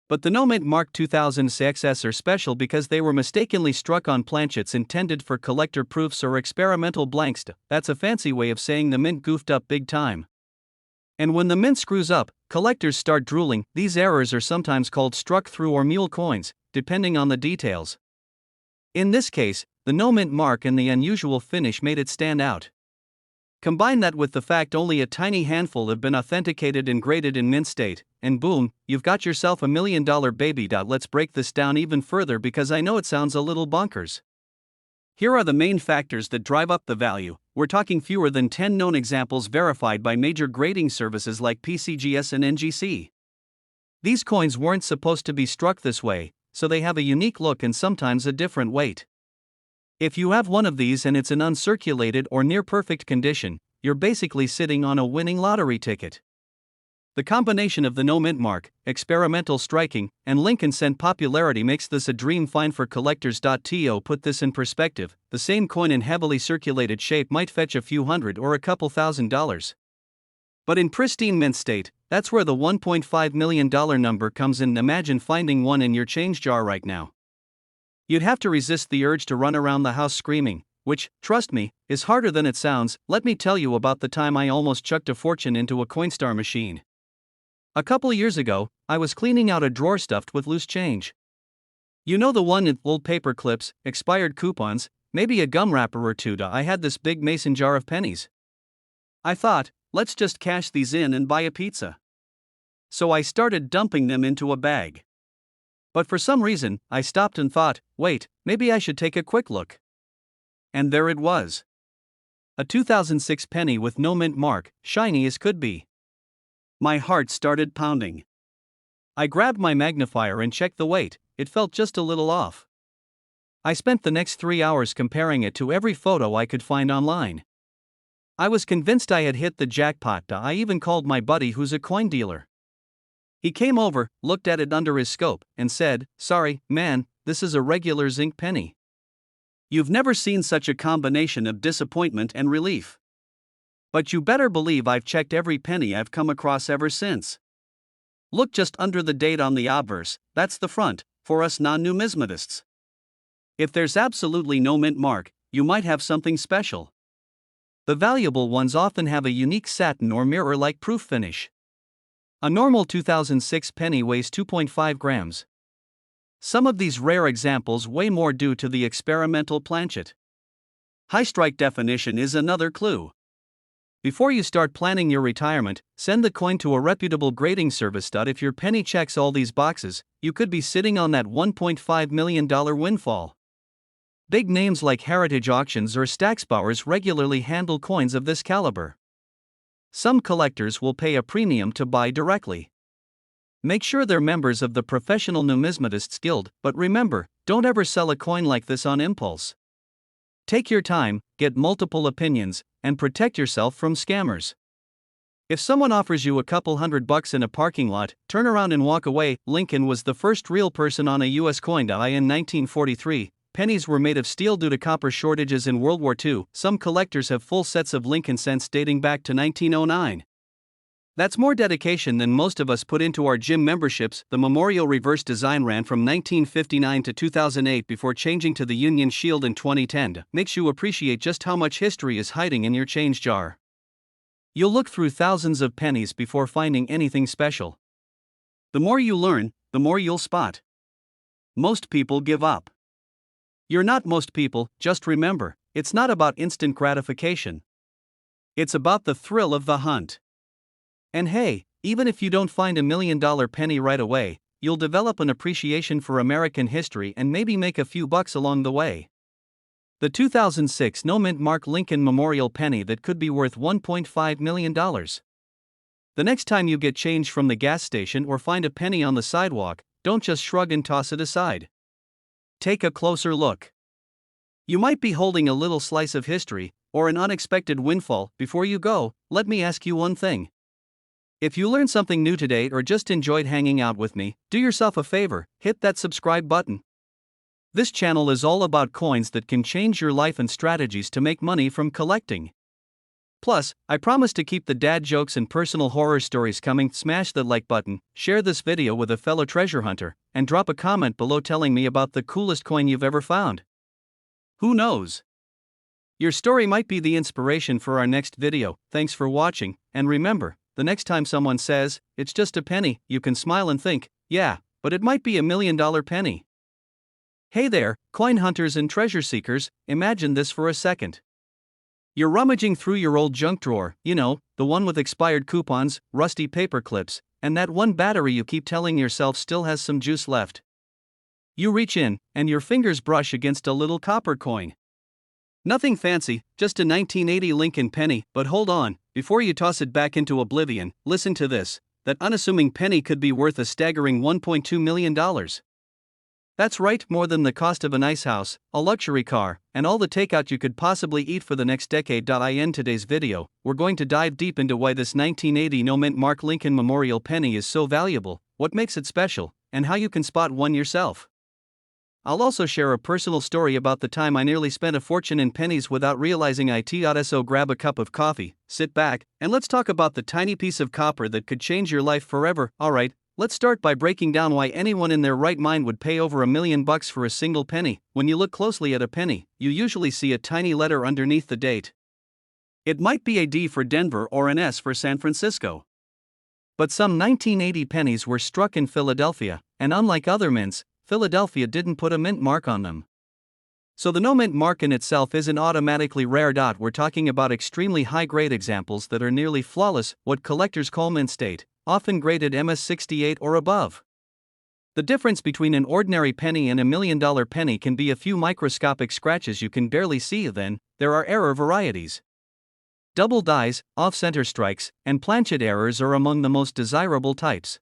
But the no mint mark 2006s are special because they were mistakenly struck on planchets intended for collector proofs or experimental blanks. That's a fancy way of saying the mint goofed up big time. And when the mint screws up, collectors start drooling. These errors are sometimes called struck through or mule coins, depending on the details. In this case, the no mint mark and the unusual finish made it stand out. Combine that with the fact only a tiny handful have been authenticated and graded in mint state, and boom, you've got yourself $1 million baby. Let's break this down even further because I know it sounds a little bonkers. Here are the main factors that drive up the value. We're talking fewer than 10 known examples verified by major grading services like PCGS and NGC. These coins weren't supposed to be struck this way, so they have a unique look and sometimes a different weight. If you have one of these and it's in uncirculated or near perfect condition, you're basically sitting on a winning lottery ticket. The combination of the no mint mark, experimental striking, and Lincoln cent popularity makes this a dream find for collectors. To put this in perspective, the same coin in heavily circulated shape might fetch a few hundred or a couple $1,000s. But in pristine mint state, that's where the $1.5 million number comes in. Imagine finding one in your change jar right now. You'd have to resist the urge to run around the house screaming, which, trust me, is harder than it sounds. Let me tell you about the time I almost chucked a fortune into a Coinstar machine. A couple years ago, I was cleaning out a drawer stuffed with loose change. You know the one with old paper clips, expired coupons, maybe a gum wrapper or two. I had this big mason jar of pennies. I thought, let's just cash these in and buy a pizza. So I started dumping them into a bag. But for some reason, I stopped and thought, wait, maybe I should take a quick look. And there it was. A 2006 penny with no mint mark, shiny as could be. My heart started pounding. I grabbed my magnifier and checked the weight. It felt just a little off. I spent the next 3 hours comparing it to every photo I could find online. I was convinced I had hit the jackpot. I even called my buddy who's a coin dealer. He came over, looked at it under his scope, and said, "Sorry, man, this is a regular zinc penny." You've never seen such a combination of disappointment and relief. But you better believe I've checked every penny I've come across ever since. Look just under the date on the obverse, that's the front, for us non-numismatists. If there's absolutely no mint mark, you might have something special. The valuable ones often have a unique satin or mirror-like proof finish. A normal 2006 penny weighs 2.5 grams. Some of these rare examples weigh more due to the experimental planchet. High strike definition is another clue. Before you start planning your retirement, send the coin to a reputable grading service. If your penny checks all these boxes, you could be sitting on that $1.5 million windfall. Big names like Heritage Auctions or Stacksbowers regularly handle coins of this caliber. Some collectors will pay a premium to buy directly. Make sure they're members of the Professional Numismatists Guild, but remember, don't ever sell a coin like this on impulse. Take your time, get multiple opinions, and protect yourself from scammers. If someone offers you a couple $100 in a parking lot, turn around and walk away. Lincoln was the first real person on a U.S. coin. In 1943, pennies were made of steel due to copper shortages in World War II. Some collectors have full sets of Lincoln cents dating back to 1909. That's more dedication than most of us put into our gym memberships. The memorial reverse design ran from 1959 to 2008 before changing to the Union Shield in 2010. Makes you appreciate just how much history is hiding in your change jar. You'll look through thousands of pennies before finding anything special. The more you learn, the more you'll spot. Most people give up. You're not most people. Just remember, it's not about instant gratification. It's about the thrill of the hunt. And hey, even if you don't find $1 million penny right away, you'll develop an appreciation for American history and maybe make a few bucks along the way. The 2006 no-mint mark Lincoln Memorial penny that could be worth $1.5 million. The next time you get change from the gas station or find a penny on the sidewalk, don't just shrug and toss it aside. Take a closer look. You might be holding a little slice of history, or an unexpected windfall. Before you go, let me ask you one thing. If you learned something new today or just enjoyed hanging out with me, do yourself a favor, hit that subscribe button. This channel is all about coins that can change your life and strategies to make money from collecting. Plus, I promise to keep the dad jokes and personal horror stories coming. Smash the like button, share this video with a fellow treasure hunter, and drop a comment below telling me about the coolest coin you've ever found. Who knows? Your story might be the inspiration for our next video. Thanks for watching, and remember, the next time someone says, "It's just a penny," you can smile and think, "Yeah, but it might be $1 million penny." Hey there, coin hunters and treasure seekers, imagine this for a second. You're rummaging through your old junk drawer, the one with expired coupons, rusty paper clips, and that one battery you keep telling yourself still has some juice left. You reach in, and your fingers brush against a little copper coin. Nothing fancy, just a 1980 Lincoln penny. But hold on, before you toss it back into oblivion, listen to this. That unassuming penny could be worth a staggering $1.2 million. That's right, more than the cost of a nice house, a luxury car, and all the takeout you could possibly eat for the next decade. In today's video, we're going to dive deep into why this 1980 no-mint mark Lincoln Memorial penny is so valuable, what makes it special, and how you can spot one yourself. I'll also share a personal story about the time I nearly spent a fortune in pennies without realizing it. So grab a cup of coffee, sit back, and let's talk about the tiny piece of copper that could change your life forever. Alright, let's start by breaking down why anyone in their right mind would pay over $1 million for a single penny. When you look closely at a penny, you usually see a tiny letter underneath the date. It might be a D for Denver or an S for San Francisco. But some 1980 pennies were struck in Philadelphia, and unlike other mints, Philadelphia didn't put a mint mark on them. So the no-mint mark in itself isn't automatically rare. We're talking about extremely high-grade examples that are nearly flawless, what collectors call mint state, often graded MS68 or above. The difference between an ordinary penny and $1 million penny can be a few microscopic scratches you can barely see. Then, there are error varieties. Double dies, off-center strikes, and planchet errors are among the most desirable types.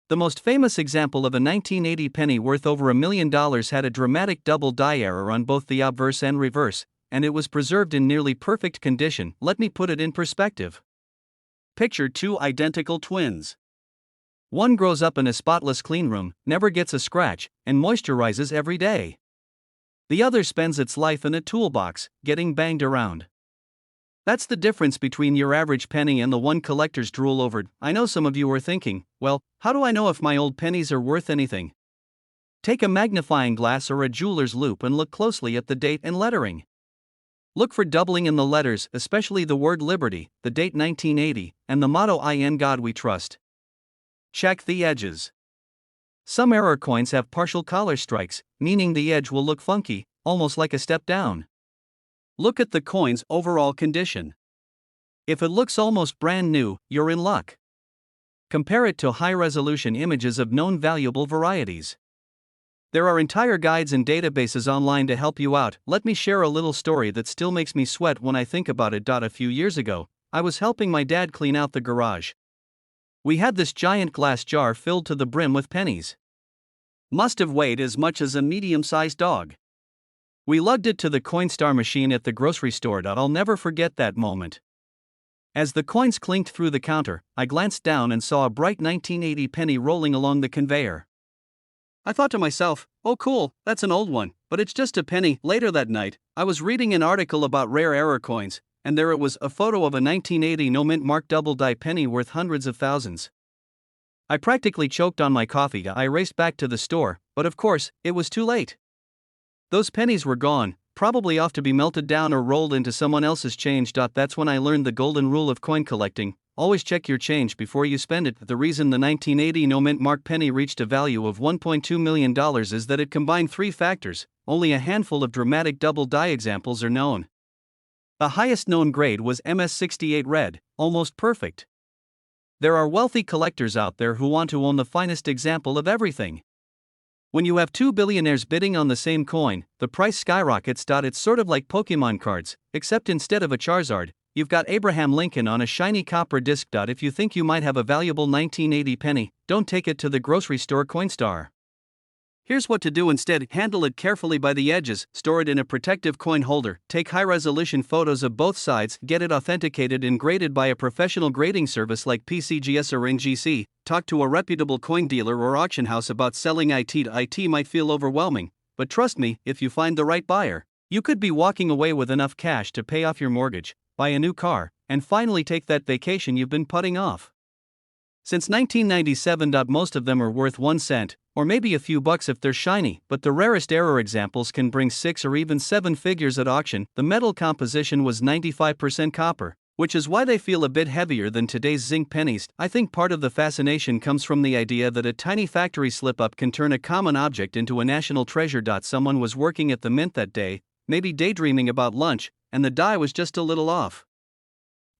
The most famous example of a 1980 penny worth over $1 million had a dramatic double die error on both the obverse and reverse, and it was preserved in nearly perfect condition. Let me put it in perspective. Picture two identical twins. One grows up in a spotless clean room, never gets a scratch, and moisturizes every day. The other spends its life in a toolbox, getting banged around. That's the difference between your average penny and the one collectors drool over. I know some of you are thinking, well, how do I know if my old pennies are worth anything? Take a magnifying glass or a jeweler's loupe and look closely at the date and lettering. Look for doubling in the letters, especially the word Liberty, the date 1980, and the motto "In God We Trust." Check the edges. Some error coins have partial collar strikes, meaning the edge will look funky, almost like a step down. Look at the coin's overall condition. If it looks almost brand new, you're in luck. Compare it to high-resolution images of known valuable varieties. There are entire guides and databases online to help you out. Let me share a little story that still makes me sweat when I think about it. A few years ago, I was helping my dad clean out the garage. We had this giant glass jar filled to the brim with pennies. Must have weighed as much as a medium-sized dog. We lugged it to the Coinstar machine at the grocery store. I'll never forget that moment. As the coins clinked through the counter, I glanced down and saw a bright 1980 penny rolling along the conveyor. I thought to myself, oh cool, that's an old one, but it's just a penny. Later that night, I was reading an article about rare error coins, and there it was, a photo of a 1980 no-mint mark double-die penny worth hundreds of thousands. I practically choked on my coffee. I raced back to the store, but of course, it was too late. Those pennies were gone, probably off to be melted down or rolled into someone else's change. That's when I learned the golden rule of coin collecting: always check your change before you spend it. The reason the 1980 no-mint mark penny reached a value of $1.2 million is that it combined three factors. Only a handful of dramatic double-die examples are known. The highest known grade was MS68 red, almost perfect. There are wealthy collectors out there who want to own the finest example of everything. When you have two billionaires bidding on the same coin, the price skyrockets. It's sort of like Pokemon cards, except instead of a Charizard, you've got Abraham Lincoln on a shiny copper disc. If you think you might have a valuable 1980 penny, don't take it to the grocery store Coinstar. Here's what to do instead: handle it carefully by the edges, store it in a protective coin holder, take high-resolution photos of both sides, get it authenticated and graded by a professional grading service like PCGS or NGC, talk to a reputable coin dealer or auction house about selling it. It might feel overwhelming, but trust me, if you find the right buyer, you could be walking away with enough cash to pay off your mortgage, buy a new car, and finally take that vacation you've been putting off. Since 1997, most of them are worth 1 cent, or maybe a few bucks if they're shiny, but the rarest error examples can bring 6 or even 7 figures at auction. The metal composition was 95% copper, which is why they feel a bit heavier than today's zinc pennies. I think part of the fascination comes from the idea that a tiny factory slip-up can turn a common object into a national treasure. Someone was working at the mint that day, maybe daydreaming about lunch, and the die was just a little off.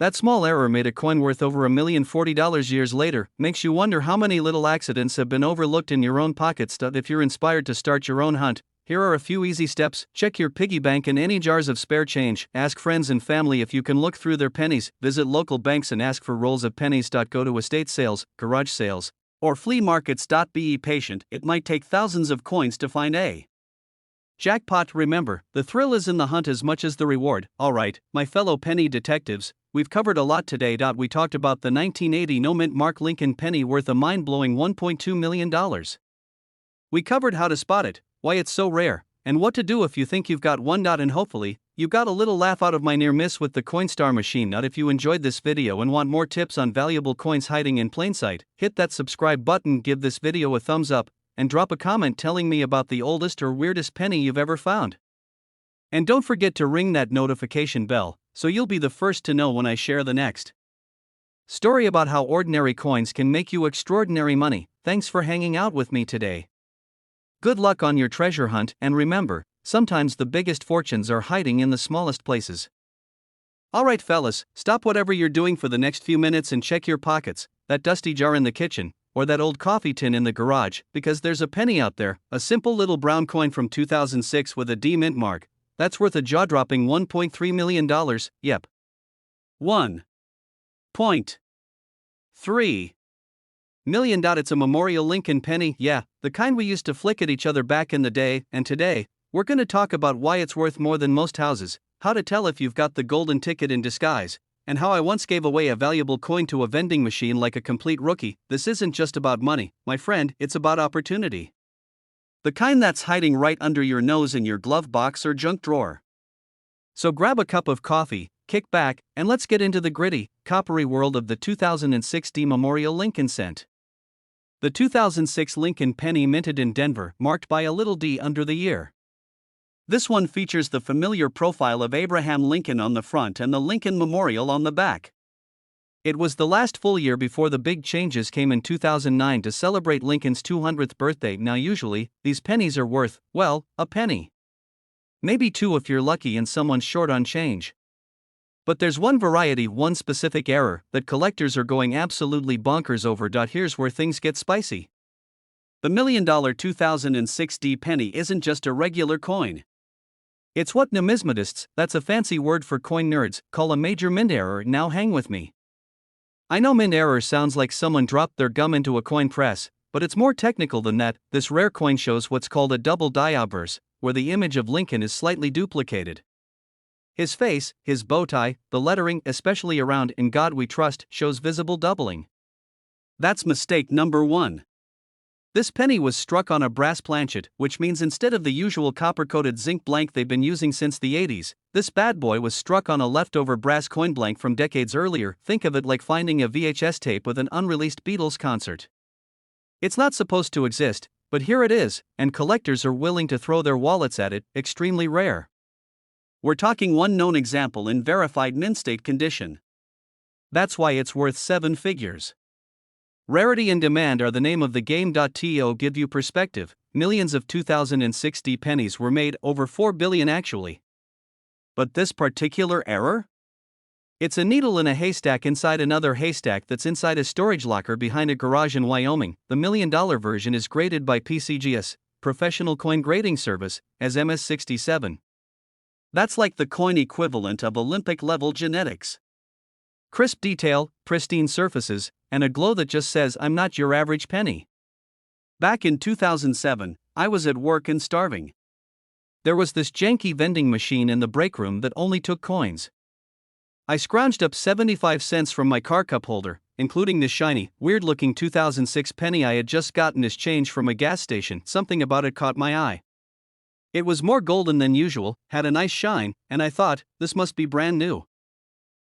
That small error made a coin worth over $1,040 years later. Makes you wonder how many little accidents have been overlooked in your own pockets. If you're inspired to start your own hunt, here are a few easy steps. Check your piggy bank and any jars of spare change. Ask friends and family if you can look through their pennies. Visit local banks and ask for rolls of pennies. Go to estate sales, garage sales, or flea markets. Be patient, it might take thousands of coins to find a jackpot. Remember, the thrill is in the hunt as much as the reward. Alright, my fellow penny detectives, we've covered a lot today. We talked about the 1980 no-mint mark Lincoln penny worth a mind-blowing $1.2 million. We covered how to spot it, why it's so rare, and what to do if you think you've got one. And hopefully, you got a little laugh out of my near miss with the Coinstar machine. If you enjoyed this video and want more tips on valuable coins hiding in plain sight, hit that subscribe button, give this video a thumbs up, and drop a comment telling me about the oldest or weirdest penny you've ever found. And don't forget to ring that notification bell, so you'll be the first to know when I share the next story about how ordinary coins can make you extraordinary money. Thanks for hanging out with me today. Good luck on your treasure hunt, and remember, sometimes the biggest fortunes are hiding in the smallest places. Alright fellas, stop whatever you're doing for the next few minutes and check your pockets, that dusty jar in the kitchen, or that old coffee tin in the garage, because there's a penny out there, a simple little brown coin from 2006 with a D mint mark, that's worth a jaw-dropping $1.3 million, yep. $1.3 million. It's a Memorial Lincoln penny, yeah, the kind we used to flick at each other back in the day. And today, we're gonna talk about why it's worth more than most houses, how to tell if you've got the golden ticket in disguise, and how I once gave away a valuable coin to a vending machine like a complete rookie. This isn't just about money, my friend, it's about opportunity. The kind that's hiding right under your nose in your glove box or junk drawer. So grab a cup of coffee, kick back, and let's get into the gritty, coppery world of the 2006 D Memorial Lincoln cent. The 2006 Lincoln penny minted in Denver, marked by a little D under the year. This one features the familiar profile of Abraham Lincoln on the front and the Lincoln Memorial on the back. It was the last full year before the big changes came in 2009 to celebrate Lincoln's 200th birthday. Now usually, these pennies are worth, well, a penny. Maybe two if you're lucky and someone's short on change. But there's one variety, one specific error, that collectors are going absolutely bonkers over. Here's where things get spicy. The $1 million 2006 penny isn't just a regular coin. It's what numismatists, that's a fancy word for coin nerds, call a major mint error. Now hang with me. I know mint error sounds like someone dropped their gum into a coin press, but it's more technical than that. This rare coin shows what's called a double die obverse, where the image of Lincoln is slightly duplicated. His face, his bow tie, the lettering, especially around "In God We Trust," shows visible doubling. That's mistake number 1. This penny was struck on a brass planchet, which means instead of the usual copper-coated zinc blank they've been using since the 80s, this bad boy was struck on a leftover brass coin blank from decades earlier. Think of it like finding a VHS tape with an unreleased Beatles concert. It's not supposed to exist, but here it is, and collectors are willing to throw their wallets at it. Extremely rare. We're talking one known example in verified mint state condition. That's why it's worth 7 figures. Rarity and demand are the name of the game. To give you perspective, millions of 2006 pennies were made, over 4 billion actually. But this particular error? It's a needle in a haystack inside another haystack that's inside a storage locker behind a garage in Wyoming. The $1 million version is graded by PCGS, Professional Coin Grading Service, as MS67. That's like the coin equivalent of Olympic-level genetics. Crisp detail, pristine surfaces, and a glow that just says, "I'm not your average penny." Back in 2007, I was at work and starving. There was this janky vending machine in the break room that only took coins. I scrounged up 75 cents from my car cup holder, including this shiny, weird-looking 2006 penny I had just gotten as change from a gas station. Something about it caught my eye. It was more golden than usual, had a nice shine, and I thought, this must be brand new.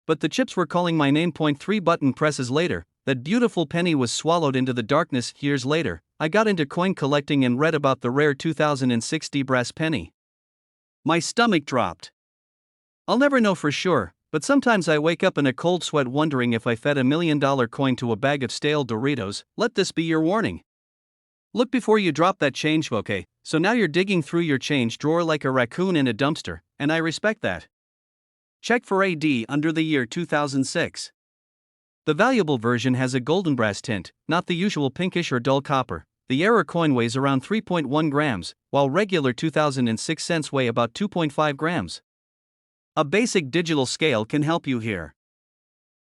But the chips were calling my name. 3 button presses later, that beautiful penny was swallowed into the darkness. Years later, I got into coin collecting and read about the rare 2006 brass penny. My stomach dropped. I'll never know for sure, but sometimes I wake up in a cold sweat wondering if I fed $1 million coin to a bag of stale Doritos. Let this be your warning. Look before you drop that change. Okay, so now you're digging through your change drawer like a raccoon in a dumpster, and I respect that. Check for AD under the year 2006. The valuable version has a golden brass tint, not the usual pinkish or dull copper. The error coin weighs around 3.1 grams, while regular 2006 cents weigh about 2.5 grams. A basic digital scale can help you here.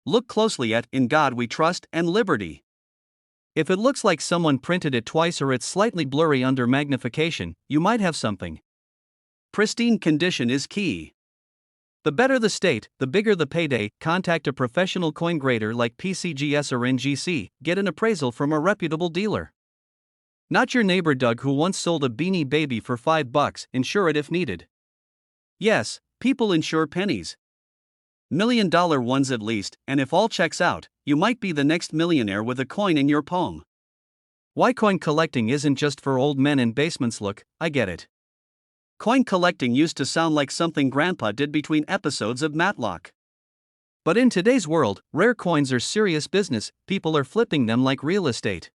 Look closely at "In God We Trust" and "Liberty." If it looks like someone printed it twice or it's slightly blurry under magnification, you might have something. Pristine condition is key. The better the state, the bigger the payday. Contact a professional coin grader like PCGS or NGC, get an appraisal from a reputable dealer. Not your neighbor Doug who once sold a Beanie Baby for $5, insure it if needed. Yes, people insure pennies. $1 million ones at least, and if all checks out, you might be the next millionaire with a coin in your palm. Why coin collecting isn't just for old men in basements? Look, I get it. Coin collecting used to sound like something Grandpa did between episodes of Matlock. But in today's world, rare coins are serious business. People are flipping them like real estate.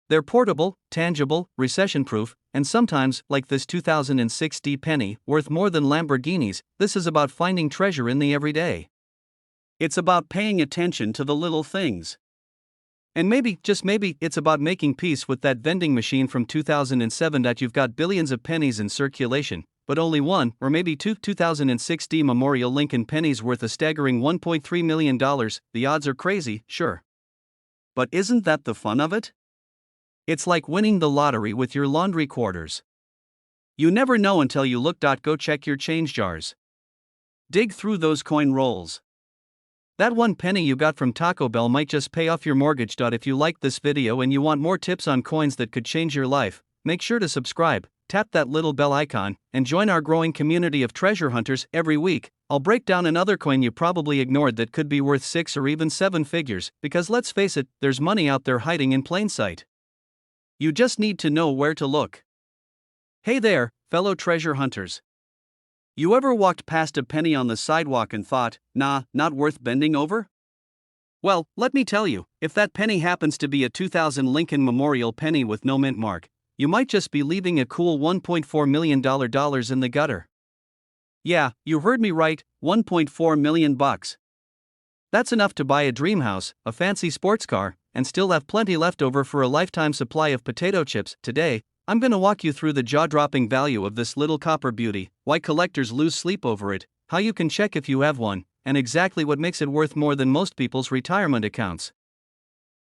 They're portable, tangible, recession-proof, and sometimes, like this 2006 penny, worth more than Lamborghinis. This is about finding treasure in the everyday. It's about paying attention to the little things. And maybe, just maybe, it's about making peace with that vending machine from 2007. That you've got billions of pennies in circulation, but only one, or maybe two 2006 Memorial Lincoln pennies worth a staggering $1.3 million. The odds are crazy, sure. But isn't that the fun of it? It's like winning the lottery with your laundry quarters. You never know until you look. Go check your change jars. Dig through those coin rolls. That one penny you got from Taco Bell might just pay off your mortgage. If you liked this video and you want more tips on coins that could change your life, make sure to subscribe, tap that little bell icon, and join our growing community of treasure hunters. Every week, I'll break down another coin you probably ignored that could be worth 6 or even 7 figures, because let's face it, there's money out there hiding in plain sight. You just need to know where to look. Hey there, fellow treasure hunters. You ever walked past a penny on the sidewalk and thought, nah, not worth bending over? Well, let me tell you, if that penny happens to be a 2000 Lincoln Memorial penny with no mint mark, you might just be leaving a cool $1.4 million in the gutter. Yeah, you heard me right, 1.4 million bucks. That's enough to buy a dream house, a fancy sports car, and still have plenty left over for a lifetime supply of potato chips. Today, I'm gonna walk you through the jaw-dropping value of this little copper beauty, why collectors lose sleep over it, how you can check if you have one, and exactly what makes it worth more than most people's retirement accounts.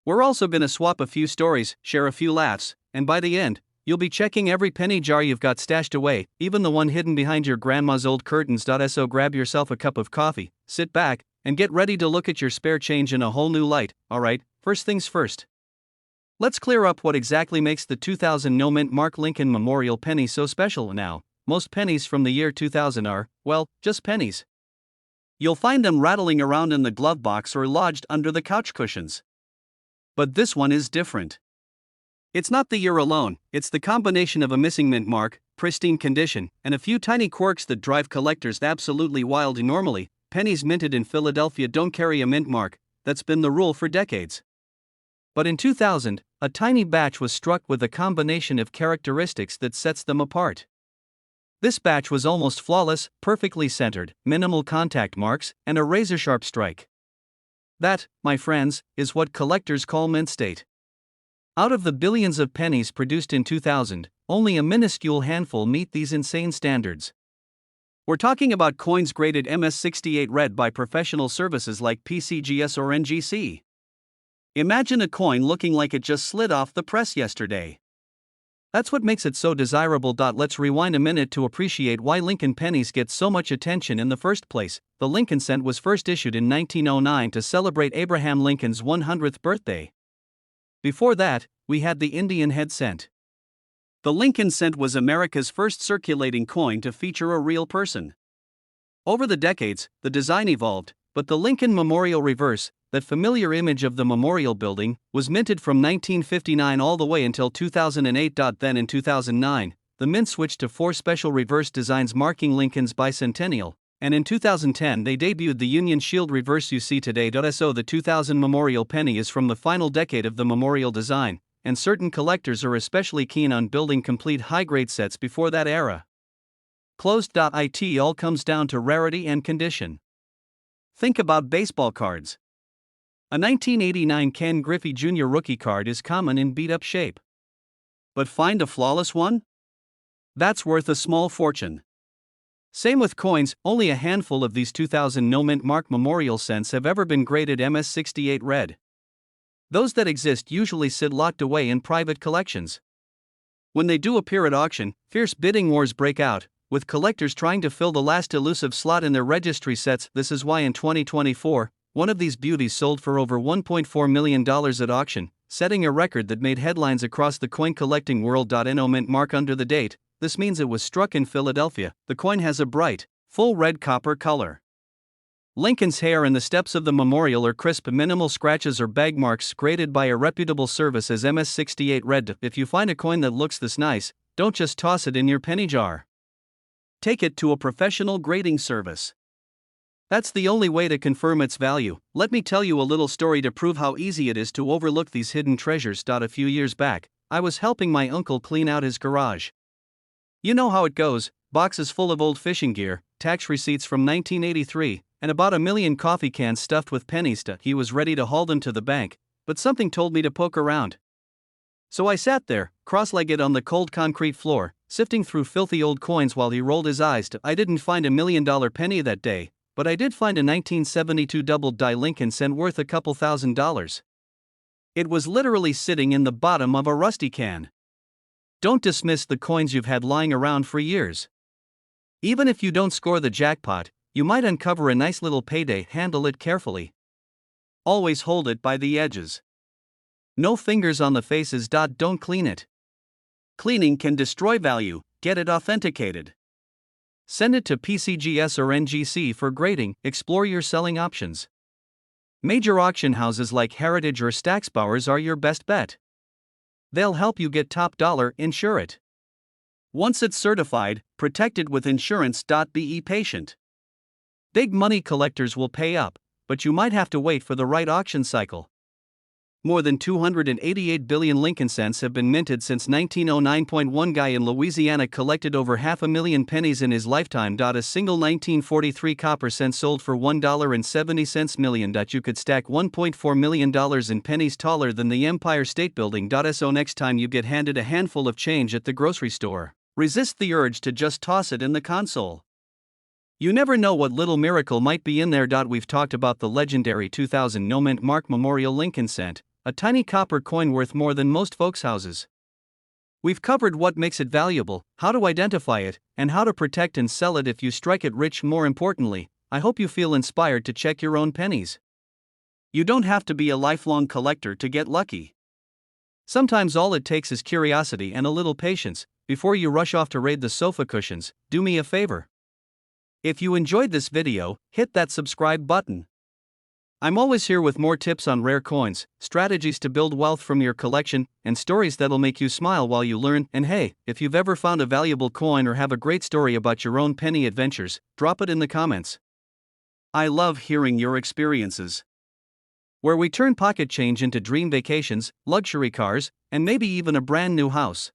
We're also gonna swap a few stories, share a few laughs, and by the end, you'll be checking every penny jar you've got stashed away, even the one hidden behind your grandma's old curtains. So grab yourself a cup of coffee, sit back, and get ready to look at your spare change in a whole new light. Alright, first things first. Let's clear up what exactly makes the 2000 no-mint Mark Lincoln Memorial penny so special now. Most pennies from the year 2000 are, well, just pennies. You'll find them rattling around in the glove box or lodged under the couch cushions. But this one is different. It's not the year alone, it's the combination of a missing mint mark, pristine condition, and a few tiny quirks that drive collectors absolutely wild. Normally, pennies minted in Philadelphia don't carry a mint mark, that's been the rule for decades. But in 2000, a tiny batch was struck with a combination of characteristics that sets them apart. This batch was almost flawless, perfectly centered, minimal contact marks, and a razor-sharp strike. That, my friends, is what collectors call mint state. Out of the billions of pennies produced in 2000, only a minuscule handful meet these insane standards. We're talking about coins graded MS68 red by professional services like PCGS or NGC. Imagine a coin looking like it just slid off the press yesterday. That's what makes it so desirable. Let's rewind a minute to appreciate why Lincoln pennies get so much attention in the first place. The Lincoln cent was first issued in 1909 to celebrate Abraham Lincoln's 100th birthday. Before that, we had the Indian head cent. The Lincoln cent was America's first circulating coin to feature a real person. Over the decades, the design evolved, but the Lincoln Memorial Reverse, that familiar image of the Memorial Building, was minted from 1959 all the way until 2008. Then in 2009, the mint switched to 4 special reverse designs marking Lincoln's bicentennial, and in 2010 they debuted the Union Shield reverse you see today. So the 2000 Memorial penny is from the final decade of the Memorial design, and certain collectors are especially keen on building complete high-grade sets before that era. It all comes down to rarity and condition. Think about baseball cards. A 1989 Ken Griffey Jr. rookie card is common in beat-up shape. But find a flawless one? That's worth a small fortune. Same with coins, only a handful of these 2000 no-mint Mark Memorial cents have ever been graded MS68 red. Those that exist usually sit locked away in private collections. When they do appear at auction, fierce bidding wars break out, with collectors trying to fill the last elusive slot in their registry sets. This is why in 2024, one of these beauties sold for over $1.4 million at auction, setting a record that made headlines across the coin collecting world. No mint mark under the date. This means it was struck in Philadelphia. The coin has a bright, full red copper color. Lincoln's hair and the steps of the memorial are crisp, minimal scratches or bag marks graded by a reputable service as MS68 red. If you find a coin that looks this nice, don't just toss it in your penny jar. Take it to a professional grading service. That's the only way to confirm its value. Let me tell you a little story to prove how easy it is to overlook these hidden treasures. A few years back, I was helping my uncle clean out his garage. You know how it goes, boxes full of old fishing gear, tax receipts from 1983, and about 1 million coffee cans stuffed with pennies. He was ready to haul them to the bank, but something told me to poke around. So I sat there, cross-legged on the cold concrete floor, sifting through filthy old coins while he rolled his eyes. I didn't find $1 million penny that day, but I did find a 1972 double-die Lincoln cent worth a couple $1,000s. It was literally sitting in the bottom of a rusty can. Don't dismiss the coins you've had lying around for years. Even if you don't score the jackpot, you might uncover a nice little payday. Handle it carefully. Always hold it by the edges. No fingers on the faces. Don't clean it. Cleaning can destroy value. Get it authenticated. Send it to PCGS or NGC for grading. Explore your selling options. Major auction houses like Heritage or Stacksbauer's are your best bet. They'll help you get top dollar. Insure it. Once it's certified, protect it with insurance. Be patient. Big money collectors will pay up, but you might have to wait for the right auction cycle. More than 288 billion Lincoln cents have been minted since 1909. One guy in Louisiana collected over 500,000 pennies in his lifetime. A single 1943 copper cent sold for $1.70 million. You could stack $1.4 million in pennies taller than the Empire State Building. So next time you get handed a handful of change at the grocery store, resist the urge to just toss it in the console. You never know what little miracle might be in there. We've talked about the legendary 2000 no-mint mark Memorial Lincoln cent, a tiny copper coin worth more than most folks' houses. We've covered what makes it valuable, how to identify it, and how to protect and sell it if you strike it rich. More importantly, I hope you feel inspired to check your own pennies. You don't have to be a lifelong collector to get lucky. Sometimes all it takes is curiosity and a little patience. Before you rush off to raid the sofa cushions, do me a favor. If you enjoyed this video, hit that subscribe button. I'm always here with more tips on rare coins, strategies to build wealth from your collection, and stories that'll make you smile while you learn. And hey, if you've ever found a valuable coin or have a great story about your own penny adventures, drop it in the comments. I love hearing your experiences. Where we turn pocket change into dream vacations, luxury cars, and maybe even a brand new house.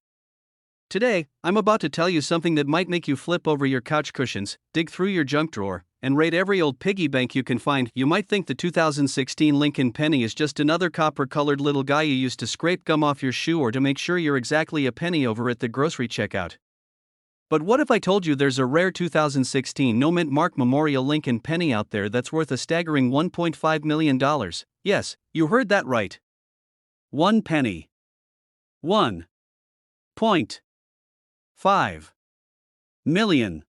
Today, I'm about to tell you something that might make you flip over your couch cushions, dig through your junk drawer, and raid every old piggy bank you can find. You might think the 2016 Lincoln penny is just another copper-colored little guy you used to scrape gum off your shoe or to make sure you're exactly a penny over at the grocery checkout. But what if I told you there's a rare 2016 no-mint mark Memorial Lincoln penny out there that's worth a staggering $1.5 million? Yes, you heard that right. 1 penny. 1.5 million.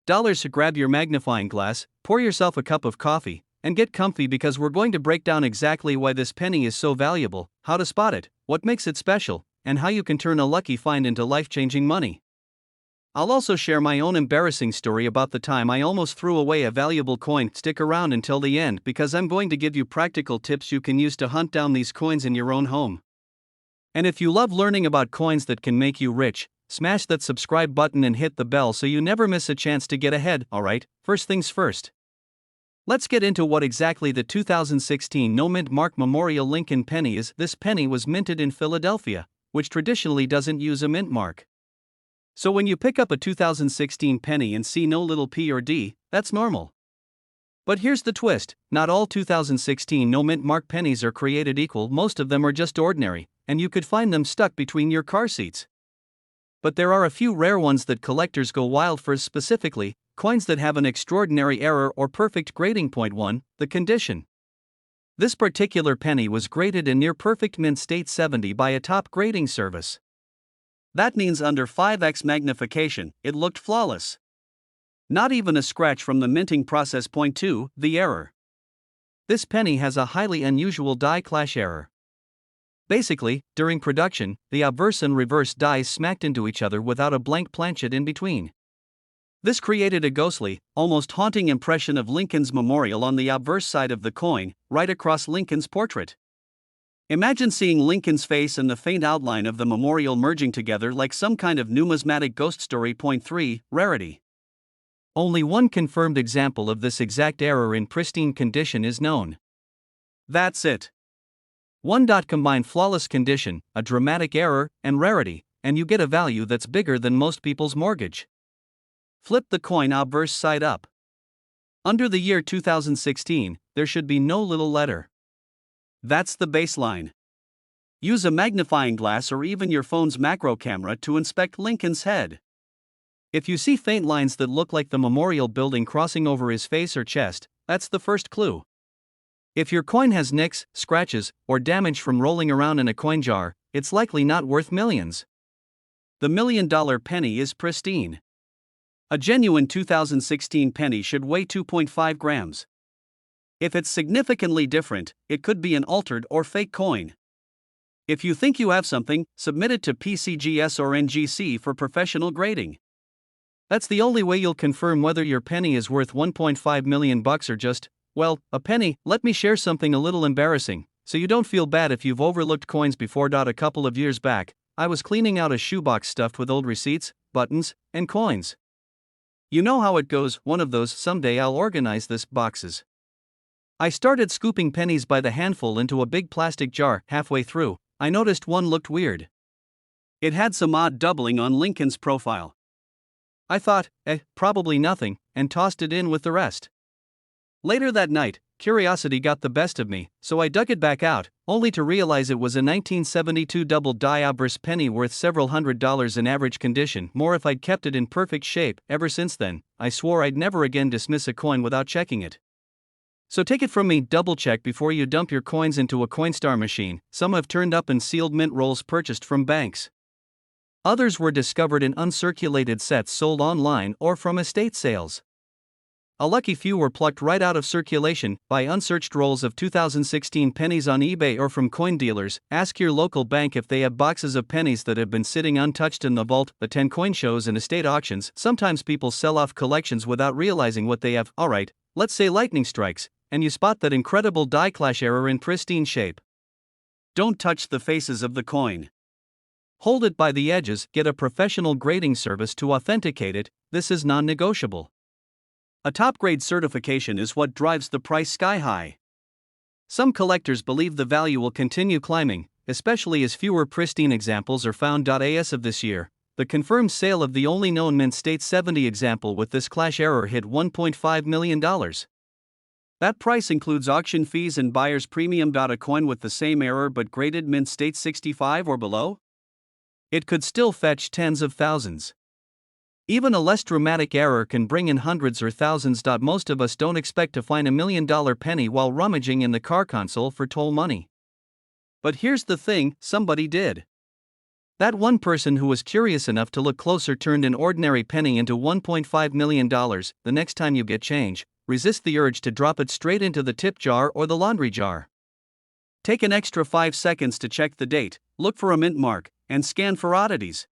Dollars. To grab your magnifying glass, pour yourself a cup of coffee, and get comfy because we're going to break down exactly why this penny is so valuable, how to spot it, what makes it special, and how you can turn a lucky find into life-changing money. I'll also share my own embarrassing story about the time I almost threw away a valuable coin. Stick around until the end because I'm going to give you practical tips you can use to hunt down these coins in your own home. And if you love learning about coins that can make you rich, smash that subscribe button and hit the bell so you never miss a chance to get ahead. Alright, first things first. Let's get into what exactly the 2016 no-mint mark Memorial Lincoln penny is. This penny was minted in Philadelphia, which traditionally doesn't use a mint mark. So when you pick up a 2016 penny and see no little P or D, that's normal. But here's the twist, not all 2016 no-mint mark pennies are created equal. Most of them are just ordinary, and you could find them stuck between your car seats. But there are a few rare ones that collectors go wild for, specifically, coins that have an extraordinary error or perfect grading. Point 1, the condition. This particular penny was graded in near perfect mint state 70 by a top grading service. That means under 5x magnification, it looked flawless. Not even a scratch from the minting process. Point 2, the error. This penny has a highly unusual die clash error. Basically, during production, the obverse and reverse dies smacked into each other without a blank planchet in between. This created a ghostly, almost haunting impression of Lincoln's memorial on the obverse side of the coin, right across Lincoln's portrait. Imagine seeing Lincoln's face and the faint outline of the memorial merging together like some kind of numismatic ghost story. Point 3, rarity. Only one confirmed example of this exact error in pristine condition is known. That's it. 1. Combine flawless condition, a dramatic error, and rarity, and you get a value that's bigger than most people's mortgage. Flip the coin obverse side up. Under the year 2016, there should be no little letter. That's the baseline. Use a magnifying glass or even your phone's macro camera to inspect Lincoln's head. If you see faint lines that look like the memorial building crossing over his face or chest, that's the first clue. If your coin has nicks, scratches, or damage from rolling around in a coin jar, it's likely not worth millions. The $1 million penny is pristine. A genuine 2016 penny should weigh 2.5 grams. If it's significantly different, it could be an altered or fake coin. If you think you have something, submit it to PCGS or NGC for professional grading. That's the only way you'll confirm whether your penny is worth $1.5 million or just, well, a penny. Let me share something a little embarrassing, so you don't feel bad if you've overlooked coins before. A couple of years back, I was cleaning out a shoebox stuffed with old receipts, buttons, and coins. You know how it goes, one of those "someday I'll organize this" boxes. I started scooping pennies by the handful into a big plastic jar. Halfway through, I noticed one looked weird. It had some odd doubling on Lincoln's profile. I thought, probably nothing, and tossed it in with the rest. Later that night, curiosity got the best of me, so I dug it back out, only to realize it was a 1972 double diabris penny worth several $100s in average condition, more if I'd kept it in perfect shape. Ever since then, I swore I'd never again dismiss a coin without checking it. So take it from me, double check before you dump your coins into a Coinstar machine. Some have turned up in sealed mint rolls purchased from banks. Others were discovered in uncirculated sets sold online or from estate sales. A lucky few were plucked right out of circulation by unsearched rolls of 2016 pennies on eBay or from coin dealers. Ask your local bank if they have boxes of pennies that have been sitting untouched in the vault. Attend coin shows and estate auctions. Sometimes people sell off collections without realizing what they have. Alright, let's say lightning strikes, and you spot that incredible die clash error in pristine shape. Don't touch the faces of the coin. Hold it by the edges. Get a professional grading service to authenticate it. This is non-negotiable. A top-grade certification is what drives the price sky high. Some collectors believe the value will continue climbing, especially as fewer pristine examples are found. As of this year, the confirmed sale of the only known Mint State 70 example with this clash error hit $1.5 million. That price includes auction fees and buyer's premium. A coin with the same error but graded Mint State 65 or below? It could still fetch tens of thousands. Even a less dramatic error can bring in hundreds or thousands. Most of us don't expect to find $1 million penny while rummaging in the car console for toll money. But here's the thing, somebody did. That one person who was curious enough to look closer turned an ordinary penny into $1.5 million. The next time you get change, resist the urge to drop it straight into the tip jar or the laundry jar. Take an extra 5 seconds to check the date, look for a mint mark, and scan for oddities.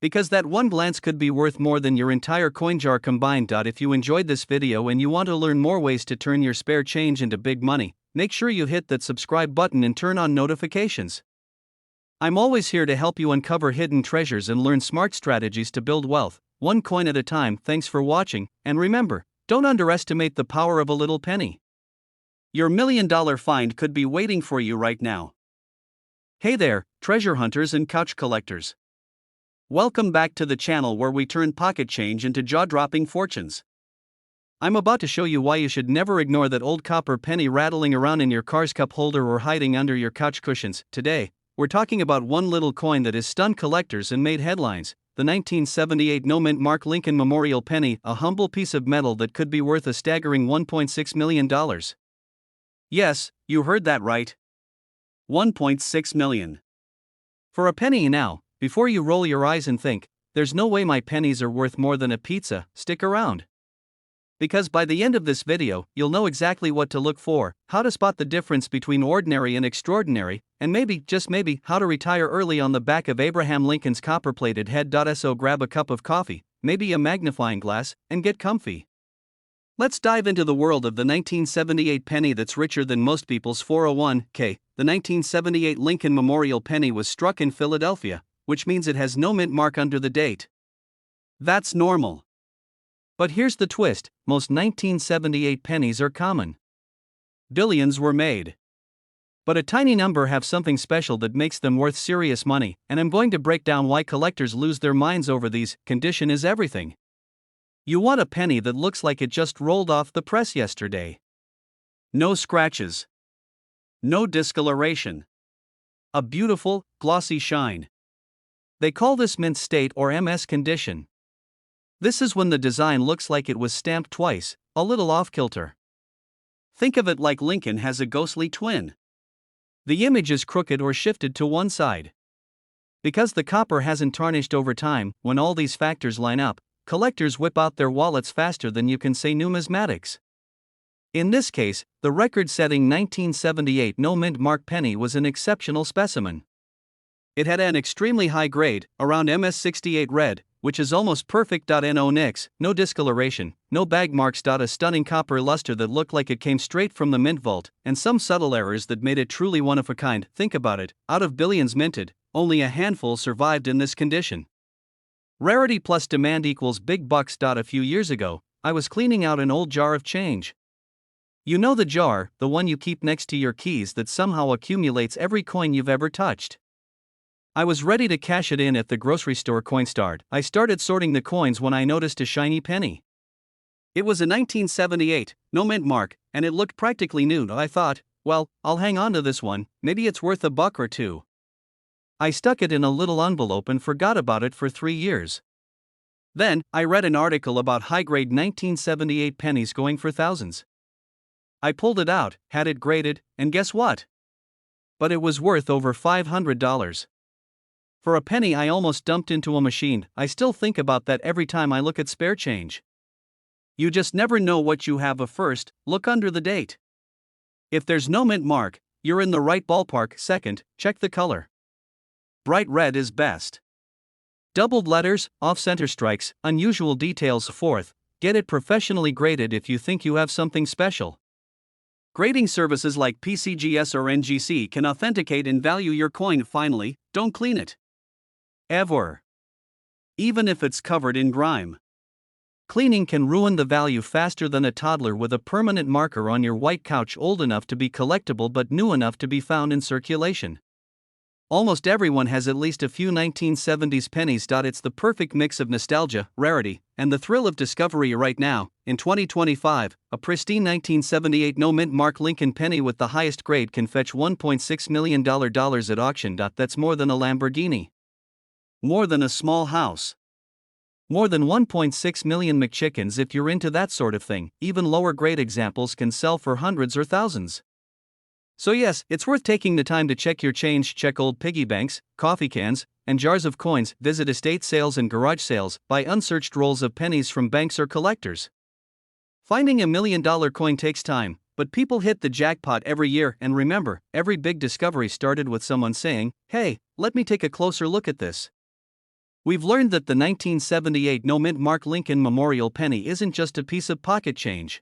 Because that one glance could be worth more than your entire coin jar combined. If you enjoyed this video and you want to learn more ways to turn your spare change into big money, make sure you hit that subscribe button and turn on notifications. I'm always here to help you uncover hidden treasures and learn smart strategies to build wealth, one coin at a time. Thanks for watching, and remember, don't underestimate the power of a little penny. Your $1 million find could be waiting for you right now. Hey there, treasure hunters and couch collectors. Welcome back to the channel where we turn pocket change into jaw-dropping fortunes. I'm about to show you why you should never ignore that old copper penny rattling around in your car's cup holder or hiding under your couch cushions. Today, we're talking about one little coin that has stunned collectors and made headlines, the 1978 no-mint mark Lincoln Memorial Penny, a humble piece of metal that could be worth a staggering $1.6 million. Yes, you heard that right. $1.6 million. For a penny now. Before you roll your eyes and think, there's no way my pennies are worth more than a pizza, stick around. Because by the end of this video, you'll know exactly what to look for, how to spot the difference between ordinary and extraordinary, and maybe, just maybe, how to retire early on the back of Abraham Lincoln's copper-plated head. So grab a cup of coffee, maybe a magnifying glass, and get comfy. Let's dive into the world of the 1978 penny that's richer than most people's 401k. The 1978 Lincoln Memorial Penny was struck in Philadelphia, which means it has no mint mark under the date. That's normal. But here's the twist, most 1978 pennies are common. Billions were made. But a tiny number have something special that makes them worth serious money, and I'm going to break down why collectors lose their minds over these. Condition is everything. You want a penny that looks like it just rolled off the press yesterday. No scratches. No discoloration. A beautiful, glossy shine. They call this mint state or MS condition. This is when the design looks like it was stamped twice, a little off-kilter. Think of it like Lincoln has a ghostly twin. The image is crooked or shifted to one side. Because the copper hasn't tarnished over time, when all these factors line up, collectors whip out their wallets faster than you can say numismatics. In this case, the record-setting 1978 no-mint mark penny was an exceptional specimen. It had an extremely high grade, around MS68 red, which is almost perfect. No nicks, no discoloration, no bag marks. A stunning copper luster that looked like it came straight from the mint vault, and some subtle errors that made it truly one of a kind. Think about it, out of billions minted, only a handful survived in this condition. Rarity plus demand equals big bucks. A few years ago, I was cleaning out an old jar of change. You know the jar, the one you keep next to your keys that somehow accumulates every coin you've ever touched. I was ready to cash it in at the grocery store Coinstart. I started sorting the coins when I noticed a shiny penny. It was a 1978, no mint mark, and it looked practically new. I thought, well, I'll hang on to this one, maybe it's worth $1 or $2. I stuck it in a little envelope and forgot about it for 3 years. Then, I read an article about high-grade 1978 pennies going for thousands. I pulled it out, had it graded, and guess what? But it was worth over $500. For a penny I almost dumped into a machine. I still think about that every time I look at spare change. You just never know what you have. First, look under the date. If there's no mint mark, you're in the right ballpark. Second, check the color. Bright red is best. Doubled letters, off-center strikes, unusual details. Fourth, get it professionally graded if you think you have something special. Grading services like PCGS or NGC can authenticate and value your coin. Finally, don't clean it ever, even if it's covered in grime. Cleaning can ruin the value faster than a toddler with a permanent marker on your white couch, old enough to be collectible but new enough to be found in circulation. Almost everyone has at least a few 1970s pennies. It's the perfect mix of nostalgia, rarity, and the thrill of discovery. Right now, in 2025, a pristine 1978 no mint mark Lincoln penny with the highest grade can fetch $1.6 million at auction. That's more than a Lamborghini. More than a small house. More than 1.6 million McChickens if you're into that sort of thing. Even lower grade examples can sell for hundreds or thousands. So yes, it's worth taking the time to check your change. Check old piggy banks, coffee cans, and jars of coins. Visit estate sales and garage sales. Buy unsearched rolls of pennies from banks or collectors. Finding $1 million coin takes time, but people hit the jackpot every year. And remember, every big discovery started with someone saying, "Hey, let me take a closer look at this." We've learned that the 1978 no mint mark Lincoln Memorial penny isn't just a piece of pocket change.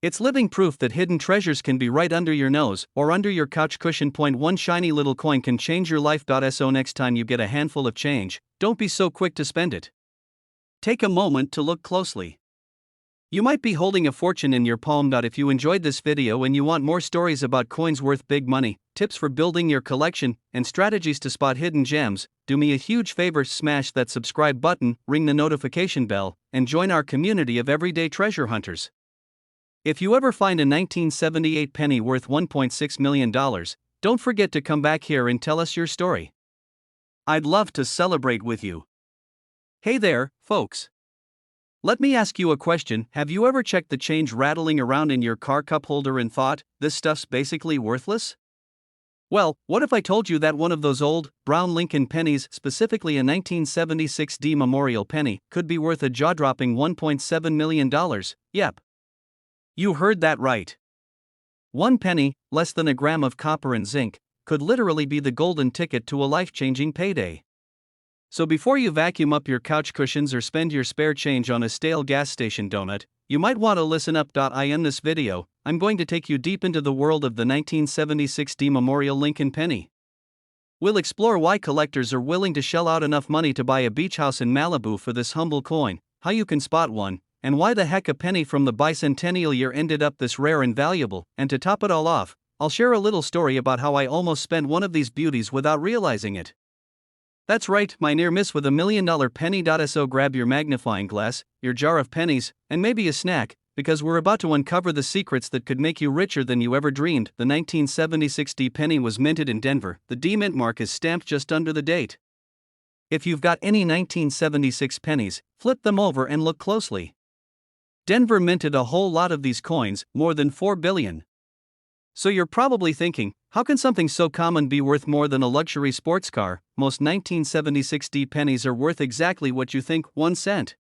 It's living proof that hidden treasures can be right under your nose or under your couch cushion. One shiny little coin can change your life. So next time you get a handful of change, don't be so quick to spend it. Take a moment to look closely. You might be holding a fortune in your palm. If you enjoyed this video and you want more stories about coins worth big money, tips for building your collection, and strategies to spot hidden gems, do me a huge favor: smash that subscribe button, ring the notification bell, and join our community of everyday treasure hunters. If you ever find a 1978 penny worth $1.6 million, don't forget to come back here and tell us your story. I'd love to celebrate with you. Hey there, folks. Let me ask you a question. Have you ever checked the change rattling around in your car cup holder and thought, this stuff's basically worthless? Well, what if I told you that one of those old, brown Lincoln pennies, specifically a 1976 D Memorial penny, could be worth a jaw-dropping $1.7 million? Yep. You heard that right. One penny, less than a gram of copper and zinc, could literally be the golden ticket to a life-changing payday. So before you vacuum up your couch cushions or spend your spare change on a stale gas station donut, you might want to listen up. In this video, I'm going to take you deep into the world of the 1976 D Memorial Lincoln penny. We'll explore why collectors are willing to shell out enough money to buy a beach house in Malibu for this humble coin, how you can spot one, and why the heck a penny from the bicentennial year ended up this rare and valuable. And to top it all off, I'll share a little story about how I almost spent one of these beauties without realizing it. That's right, my near miss with $1 million penny. So grab your magnifying glass, your jar of pennies, and maybe a snack, because we're about to uncover the secrets that could make you richer than you ever dreamed. The 1976 D penny was minted in Denver. The D mint mark is stamped just under the date. If you've got any 1976 pennies, flip them over and look closely. Denver minted a whole lot of these coins, more than 4 billion. So you're probably thinking, how can something so common be worth more than a luxury sports car? Most 1976 D pennies are worth exactly what you think, 1 cent.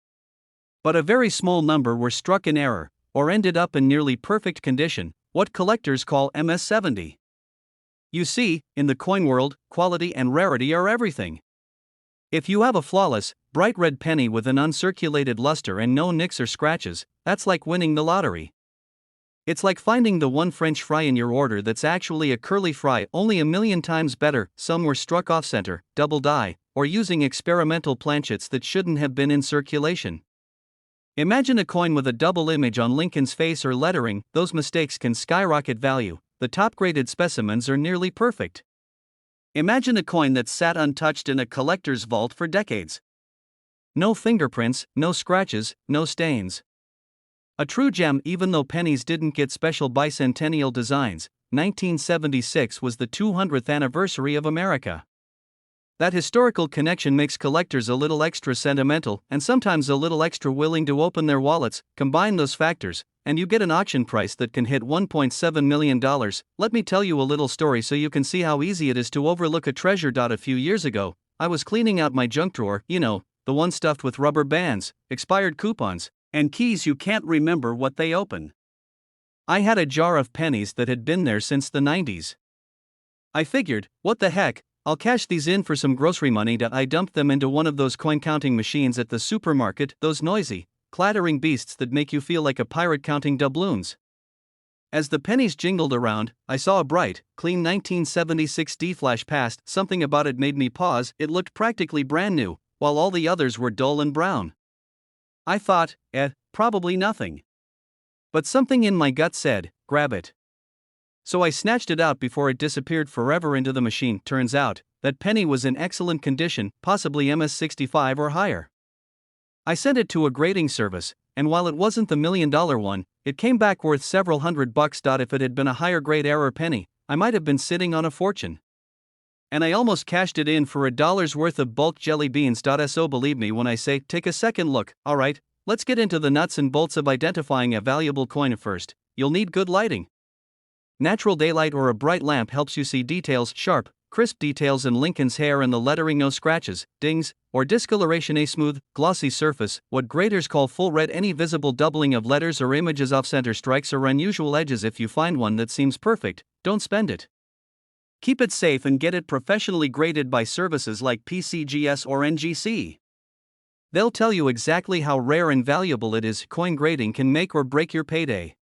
But a very small number were struck in error, or ended up in nearly perfect condition, what collectors call MS-70. You see, in the coin world, quality and rarity are everything. If you have a flawless, bright red penny with an uncirculated luster and no nicks or scratches, that's like winning the lottery. It's like finding the one French fry in your order that's actually a curly fry, only 1,000,000 times better. Some were struck off-center, double die, or using experimental planchets that shouldn't have been in circulation. Imagine a coin with a double image on Lincoln's face or lettering, those mistakes can skyrocket value. The top-graded specimens are nearly perfect. Imagine a coin that sat untouched in a collector's vault for decades. No fingerprints, no scratches, no stains. A true gem even though pennies didn't get special bicentennial designs. 1976 was the 200th anniversary of America. That historical connection makes collectors a little extra sentimental and sometimes a little extra willing to open their wallets. Combine those factors, and you get an auction price that can hit $1.7 million. Let me tell you a little story so you can see how easy it is to overlook a treasure. A few years ago, I was cleaning out my junk drawer, the one stuffed with rubber bands, expired coupons, and keys you can't remember what they open. I had a jar of pennies that had been there since the 90s. I figured, what the heck, I'll cash these in for some grocery money. I dumped them into one of those coin counting machines at the supermarket, those noisy, clattering beasts that make you feel like a pirate counting doubloons. As the pennies jingled around, I saw a bright, clean 1976 D flash past. Something about it made me pause. It looked practically brand new, while all the others were dull and brown. I thought, probably nothing. But something in my gut said, grab it. So I snatched it out before it disappeared forever into the machine. Turns out, that penny was in excellent condition, possibly MS65 or higher. I sent it to a grading service, and while it wasn't the $1 million one, it came back worth several $100. If it had been a higher grade error penny, I might have been sitting on a fortune. And I almost cashed it in for $1 worth of bulk jelly beans. So believe me when I say, take a second look. Alright, let's get into the nuts and bolts of identifying a valuable coin. First, you'll need good lighting. Natural daylight or a bright lamp helps you see details, sharp, crisp details in Lincoln's hair and the lettering. No scratches, dings, or discoloration. A smooth, glossy surface, what graders call full red. Any visible doubling of letters or images off-center, strikes, or unusual edges. If you find one that seems perfect, don't spend it. Keep it safe and get it professionally graded by services like PCGS or NGC. They'll tell you exactly how rare and valuable it is. Coin grading can make or break your payday.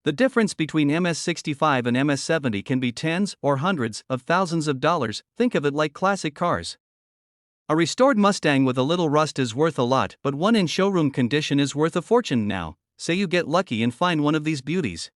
The difference between MS65 and MS70 can be tens or hundreds of thousands of dollars. Think of it like classic cars. A restored Mustang with a little rust is worth a lot, but one in showroom condition is worth a fortune. Now, say you get lucky and find one of these beauties.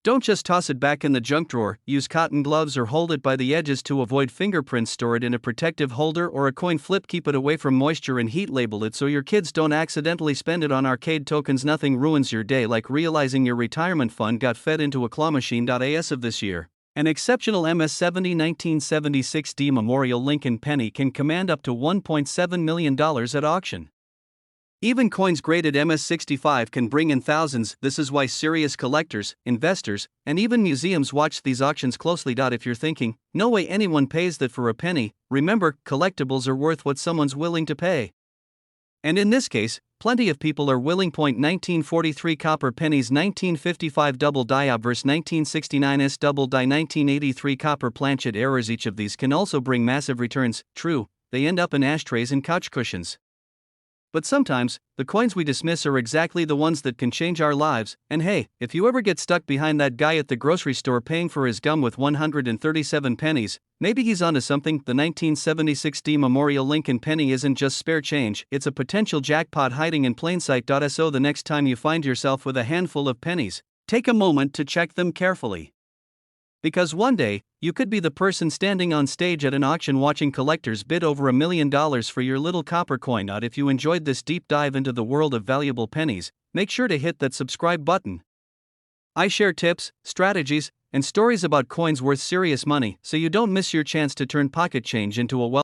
Don't just toss it back in the junk drawer. Use cotton gloves or hold it by the edges to avoid fingerprints. Store it in a protective holder or a coin flip. Keep it away from moisture and heat. Label it so your kids don't accidentally spend it on arcade tokens. Nothing ruins your day like realizing your retirement fund got fed into a claw machine. As of this year, an exceptional MS70 1976 D Memorial Lincoln penny can command up to $1.7 million at auction. Even coins graded MS65 can bring in thousands. This is why serious collectors, investors, and even museums watch these auctions closely. If you're thinking, no way anyone pays that for a penny, remember, collectibles are worth what someone's willing to pay. And in this case, plenty of people are willing. 1943 copper pennies, 1955 double die obverse, 1969 S double die, 1983 copper planchet errors. Each of these can also bring massive returns. True, they end up in ashtrays and couch cushions. But sometimes, the coins we dismiss are exactly the ones that can change our lives. And hey, if you ever get stuck behind that guy at the grocery store paying for his gum with 137 pennies, maybe he's onto something. The 1976 D Memorial Lincoln penny isn't just spare change, it's a potential jackpot hiding in plain sight. So the next time you find yourself with a handful of pennies, take a moment to check them carefully. Because one day, you could be the person standing on stage at an auction watching collectors bid over $1 million for your little copper coin. If you enjoyed this deep dive into the world of valuable pennies, make sure to hit that subscribe button. I share tips, strategies, and stories about coins worth serious money so you don't miss your chance to turn pocket change into a